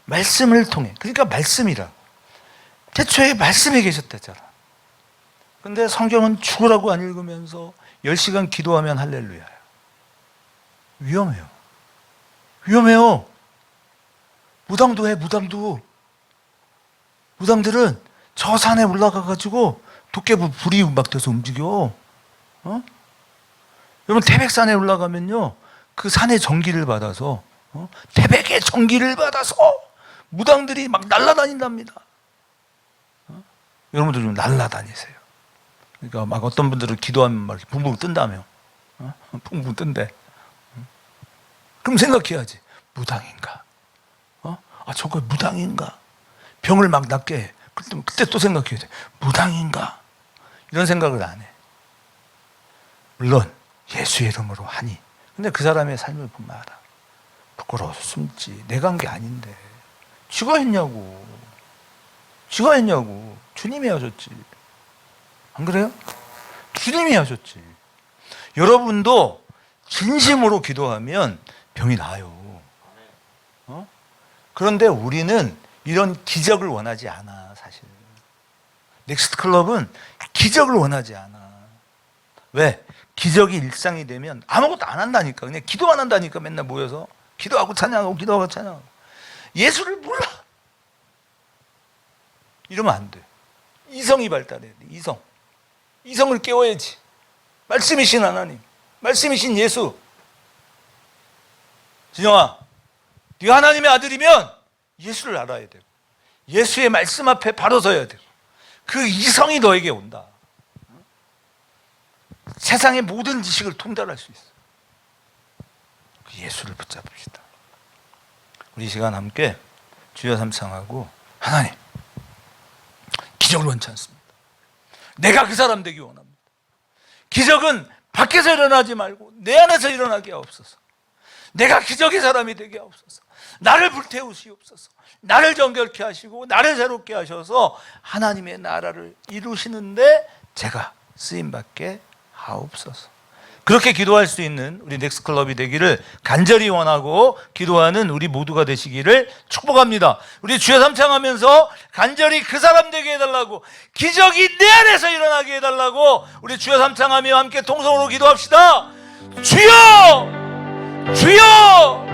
말씀을 통해. 그러니까 말씀이라. 태초에 말씀이 계셨다잖아. 근데 성경은 죽으라고 안 읽으면서 10시간 기도하면 할렐루야야. 위험해요. 위험해요. 무당도 해, 무당도. 무당들은 저 산에 올라가가지고 도깨비 불이 막 돼서 움직여. 여러분, 태백산에 올라가면요, 그 산의 전기를 받아서, 태백의 전기를 받아서 무당들이 막 날아다닌답니다. 여러분들 좀 날아다니세요. 그러니까 막 어떤 분들은 기도하면 막 붕붕 뜬다며. 붕붕 뜬대. 그럼 생각해야지. 무당인가? 저거 무당인가? 병을 막 낫게 해. 그때 또 생각해야 돼. 무당인가? 이런 생각을 안 해. 물론 예수의 이름으로 하니. 근데 그 사람의 삶을 보면 알아. 부끄러워서 숨지. 내가 한 게 아닌데. 쥐가 했냐고. 쥐가 했냐고. 주님이 하셨지. 안 그래요? 주님이 하셨지. 여러분도 진심으로 기도하면 병이 나아요. 그런데 우리는 이런 기적을 원하지 않아, 사실. 넥스트 클럽은 기적을 원하지 않아. 왜? 기적이 일상이 되면 아무것도 안 한다니까. 그냥 기도만 한다니까. 맨날 모여서 기도하고 찬양하고 기도하고 찬양하고. 예수를 몰라. 이러면 안 돼. 이성이 발달해야 돼. 이성을 깨워야지. 말씀이신 하나님, 말씀이신 예수. 진영아, 네가 하나님의 아들이면 예수를 알아야 되고, 예수의 말씀 앞에 바로 서야 되고, 그 이성이 너에게 온다. 세상의 모든 지식을 통달할 수 있어. 그 예수를 붙잡읍시다. 우리 이 시간 함께 주여 삼창하고, 하나님, 기적을 원치 않습니다. 내가 그 사람 되기 원합니다. 기적은 밖에서 일어나지 말고 내 안에서 일어나게 하옵소서. 내가 기적의 사람이 되게 하옵소서. 나를 불태우시옵소서. 나를 정결케 하시고 나를 새롭게 하셔서 하나님의 나라를 이루시는데 제가 쓰임받게 하옵소서. 그렇게 기도할 수 있는 우리 넥스클럽이 되기를 간절히 원하고 기도하는 우리 모두가 되시기를 축복합니다. 우리 주여 삼창하면서 간절히 그 사람 되게 해달라고, 기적이 내 안에서 일어나게 해달라고 우리 주여 삼창하며 함께 통성으로 기도합시다. 주여! 주여!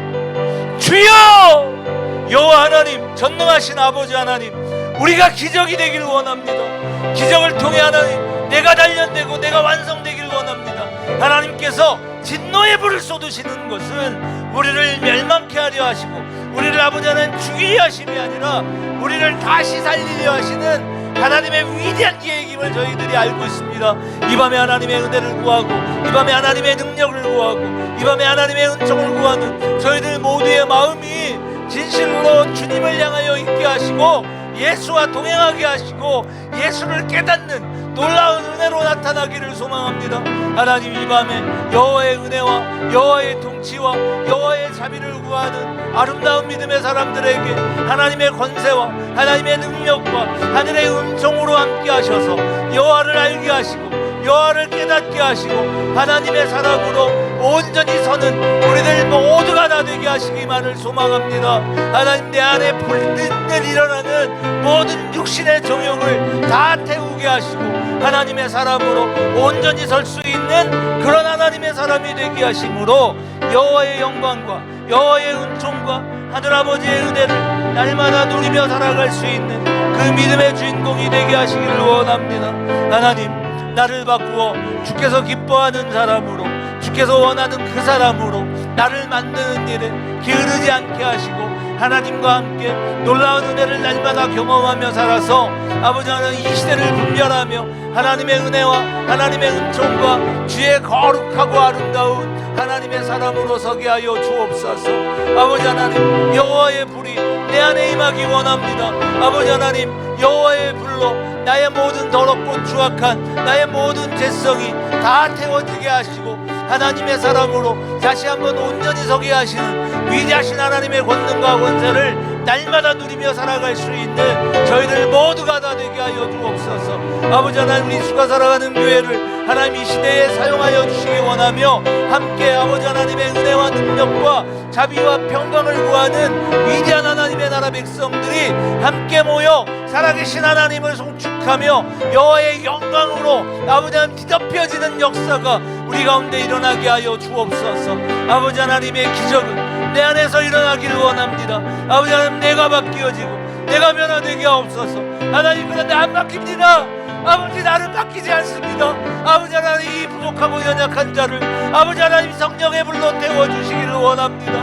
주여! 여호와 하나님, 전능하신 아버지 하나님, 우리가 기적이 되기를 원합니다. 기적을 통해 하나님, 내가 단련되고 내가 완성되기를 원합니다. 하나님께서 진노의 불을 쏟으시는 것은 우리를 멸망케 하려 하시고 우리를 아버지 하나님 죽이려 하심이 아니라 우리를 다시 살리려 하시는 하나님의 위대한 계획임을 저희들이 알고 있습니다. 이 밤에 하나님의 은혜를 구하고 이 밤에 하나님의 능력을 구하고 이 밤에 하나님의 은총을 구하는 저희들 모두의 마음이 진실로 주님을 향하여 있게 하시고 예수와 동행하게 하시고 예수를 깨닫는 놀라운 은혜로 나타나기를 소망합니다. 하나님, 이 밤에 여호와의 은혜와 여호와의 통치와 여호와의 자비를 구하는 아름다운 믿음의 사람들에게 하나님의 권세와 하나님의 능력과 하늘의 은총으로 함께 하셔서 여호와를 알게 하시고 여호와를 깨닫게 하시고 하나님의 사람으로 온전히 서는 우리들 모두가 다 되게 하시기만을 소망합니다. 하나님, 내 안에 불늘 일어나는 모든 육신의 정욕을 다 태우게 하시고 하나님의 사람으로 온전히 설 수 있는 그런 하나님의 사람이 되게 하심으로 여호와의 영광과 여호와의 은총과 하늘아버지의 은혜를 날마다 누리며 살아갈 수 있는 그 믿음의 주인공이 되게 하시기를 원합니다. 하나님, 나를 바꾸어 주께서 기뻐하는 사람으로, 주께서 원하는 그 사람으로 나를 만드는 일에 게으르지 않게 하시고 하나님과 함께 놀라운 은혜를 날마다 경험하며 살아서 아버지 하나님, 이 시대를 분별하며 하나님의 은혜와 하나님의 은총과 주의 거룩하고 아름다운 하나님의 사람으로 서게 하여 주옵소서. 아버지 하나님, 여호와의 불이 내 안에 임하기 원합니다. 아버지 하나님, 여호와의 불로 나의 모든 더럽고 추악한 나의 모든 죄성이 다 태워지게 하시고 하나님의 사람으로 다시 한번 온전히 서게 하시는 위대하신 하나님의 권능과 권세를 날마다 누리며 살아갈 수 있는 저희들 모두가 다 되게 하여 주옵소서. 아버지 하나님, 우리 수가 살아가는 교회를 하나님 이 시대에 사용하여 주시기 원하며, 함께 아버지 하나님의 은혜와 능력과 자비와 평강을 구하는 위대한 하나님의 나라 백성들이 함께 모여 살아계신 하나님을 송축하며 여호와의 영광으로 아버지 하나님 뒤덮여지는 역사가 우리 가운데 일어나게 하여 주옵소서. 아버지 하나님의 기적은 내 안에서 일어나기를 원합니다. 아버지 하나님, 내가 바뀌어지고 내가 변화되게 하옵소서. 하나님, 그런데 안 바뀝니다. 아버지, 나를 바뀌지 않습니다. 아버지 하나님, 이 부족하고 연약한 자를 아버지 하나님 성령의 불로 태워주시기를 원합니다.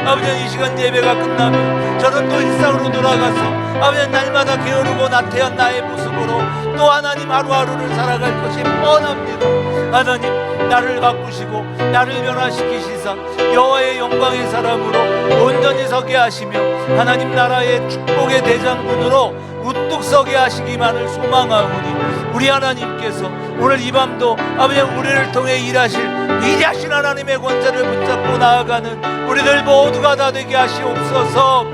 아버지 하나님, 이 시간 예배가 끝나면 저는 또 일상으로 돌아가서 아버지 하나님, 날마다 게으르고 나태한 나의 모습으로 또 하나님 하루하루를 살아갈 것이 뻔합니다. 하나님, 나를 바꾸시고 나를 변화시키시사 여호와의 영광의 사람으로 온전히 서게 하시며 하나님 나라의 축복의 대장군으로 우뚝 서게 하시기만을 소망하오니, 우리 하나님께서 오늘 이 밤도 아버지 우리를 통해 일하실 위대하신 하나님의 권세를 붙잡고 나아가는 우리들 모두가 다 되게 하시옵소서.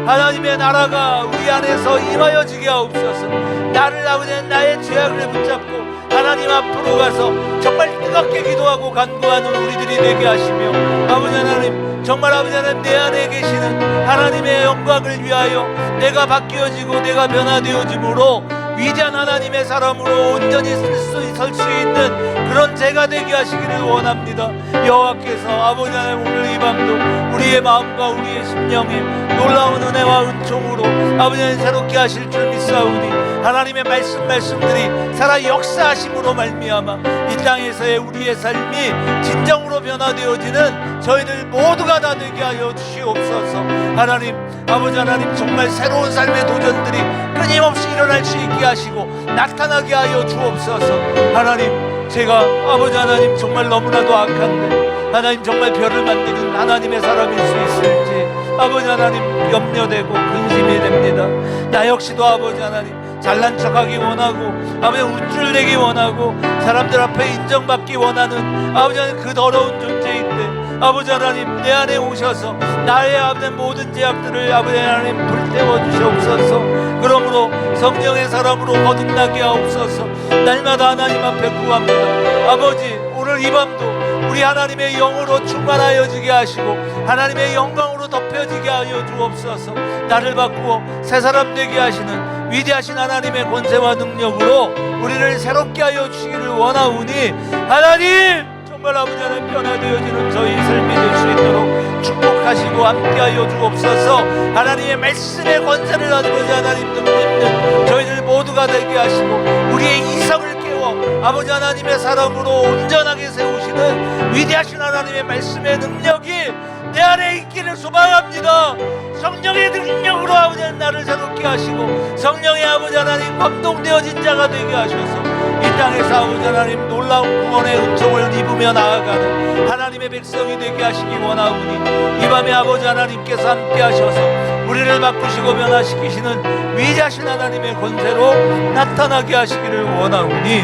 하나님의 나라가 우리 안에서 임하여지게 하옵소서. 나를 아버지 나의 죄악을 붙잡고 하나님 앞으로 가서 정말 뜨겁게 기도하고 간구하는 우리들이 되게 하시며, 아버지 하나님, 정말 아버지 하나님, 내 안에 계시는 하나님의 영광을 위하여 내가 바뀌어지고 내가 변화되어짐으로 위대한 하나님의 사람으로 온전히 설 수 있는 그런 제가 되게 하시기를 원합니다. 여호와께서 아버지 하나님, 오늘 이 밤도 우리의 마음과 우리의 심령에 놀라운 은혜와 은총으로 아버지 하나님 새롭게 하실 줄 믿사오니, 하나님의 말씀들이 살아 역사하심으로 말미암아 이 땅에서의 우리의 삶이 진정으로 변화되어지는 저희들 모두가 다 되게 하여 주시옵소서. 하나님, 아버지 하나님, 정말 새로운 삶의 도전들이 끊임없이 일어날 수 있게 하시고 나타나게 하여 주옵소서. 하나님, 제가 아버지 하나님 정말 너무나도 악한데 하나님 정말 별을 만드는 하나님의 사람일 수 있을지 아버지 하나님 염려되고 근심이 됩니다. 나 역시도 아버지 하나님 잘난 척하기 원하고 아버지 우쭐대기 원하고 사람들 앞에 인정받기 원하는 아버지 하나님 그 더러운 존재인데, 아버지 하나님 내 안에 오셔서 나의 아버지 모든 죄악들을 아버지 하나님 불태워 주시옵소서. 그러므로 성령의 사람으로 거듭나게 하옵소서. 날마다 하나님 앞에 구합니다. 아버지, 오늘 이 밤도 우리 하나님의 영으로 충만하여지게 하시고 하나님의 영광으로 덮여지게 하여 주옵소서. 나를 바꾸어 새 사람 되게 하시는 위대하신 하나님의 권세와 능력으로 우리를 새롭게 하여 주시기를 원하오니, 하나님 정말 아버지 하나님 변화되어지는 저희 삶이 될 수 있도록 축복하시고 함께하여 주옵소서. 하나님의 말씀의 권세를 아버지 하나님 능력있는 저희들 모두가 되게 하시고 우리의 이성을 깨워 아버지 하나님의 사람으로 온전하게 세우시는 위대하신 하나님의 말씀의 능력이 내 안에 있기를 소망합니다. 성령의 능력으로 아버지 하나님 나를 새롭게 하시고 성령의 아버지 하나님 감동되어진 자가 되게 하셔서 이 땅에서 아버지 하나님 놀라운 구원의 은총을 입으며 나아가는 하나님의 백성이 되게 하시기 원하오니, 이 밤에 아버지 하나님께서 함께 하셔서 우리를 바꾸시고 변화시키시는 위대하신 하나님의 권세로 나타나게 하시기를 원하오니,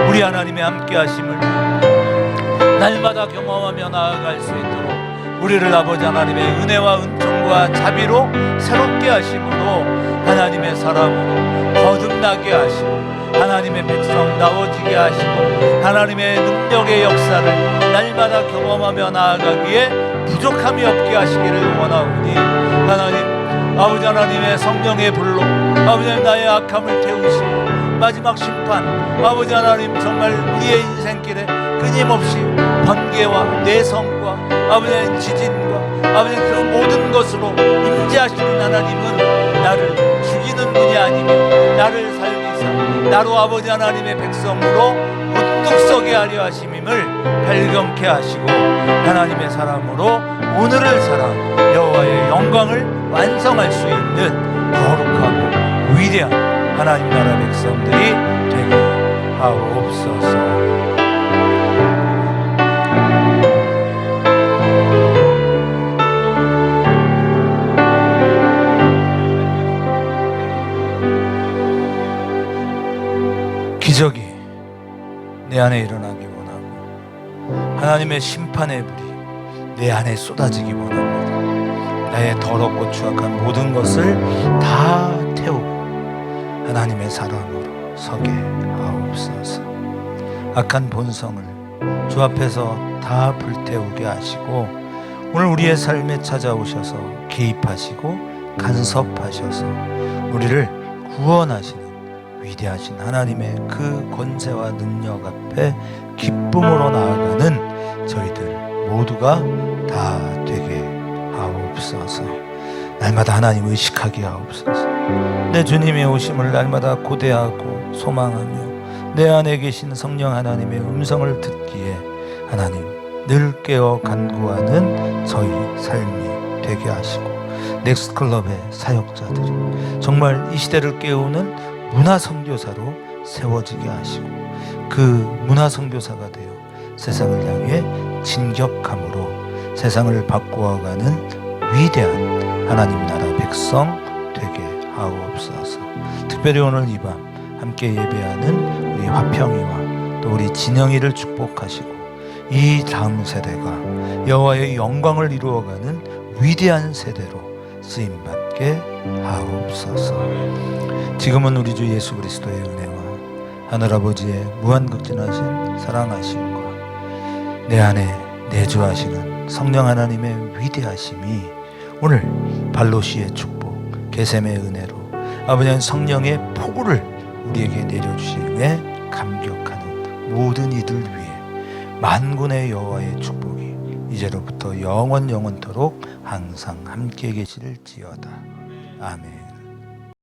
우리 하나님의 함께 하심을 날마다 경험하며 나아갈 수 있도록 우리를 아버지 하나님의 은혜와 은총과 자비로 새롭게 하심으로 하나님의 사람으로 거듭나게 하시고 하나님의 백성다워지게 하시고 하나님의 능력의 역사를 날마다 경험하며 나아가기에 부족함이 없게 하시기를 원하오니, 하나님 아버지 하나님의 성령의 불로 아버지 하나님 나의 악함을 태우시고 마지막 심판 아버지 하나님 정말 우리의 인생길에 끊임없이 번개와 내성과 아버지 하나님 지진과 아버지 그 모든 것으로 임재하시는 하나님은 나를 죽이는 분이 아니며 나를 살리사 나로 아버지 하나님의 백성으로 우뚝 서게 하려 하심임을 발견케 하시고 하나님의 사람으로 오늘을 살아 여호와의 영광을 완성할 수 있는 거룩하고 위대한 하나님 나라 백성들이 되게 하옵소서. 기적이 내 안에 일어나기 원하고 하나님의 심판의 불이 내 안에 쏟아지기 원합니다. 나의 더럽고 추악한 모든 것을 다 태우고 하나님의 사람으로 서게 하옵소서. 악한 본성을 주 앞에서 다 불태우게 하시고 오늘 우리의 삶에 찾아오셔서 개입하시고 간섭하셔서 우리를 구원하시는 위대하신 하나님의 그 권세와 능력 앞에 기쁨으로 나아가는 저희들 모두가 다 되게 하옵소서. 날마다 하나님 의식하게 하옵소서. 내 주님의 오심을 날마다 고대하고 소망하며 내 안에 계신 성령 하나님의 음성을 듣기에 하나님 늘 깨어 간구하는 저희 삶이 되게 하시고 넥스트클럽의 사역자들이 정말 이 시대를 깨우는 문화선교사로 세워지게 하시고 그 문화선교사가 되어 세상을 향해 진격함으로 세상을 바꾸어가는 위대한 하나님 나라 백성 되게 하옵소서. 특별히 오늘 이 밤 함께 예배하는 우리 화평이와 또 우리 진영이를 축복하시고 이 다음 세대가 여호와의 영광을 이루어가는 위대한 세대로 쓰임받게 하옵소서. 지금은 우리 주 예수 그리스도의 은혜와 하늘아버지의 무한극진하신 사랑하심과 내 안에 내주하시는 성령 하나님의 위대하심이 오늘 발로시의 축복, 게셈의 은혜로 아버지 성령의 폭우를 우리에게 내려주심에 감격하는 모든 이들 위해 만군의 여호와의 축복이 이제로부터 영원토록 항상 함께 계실지어다. 아멘.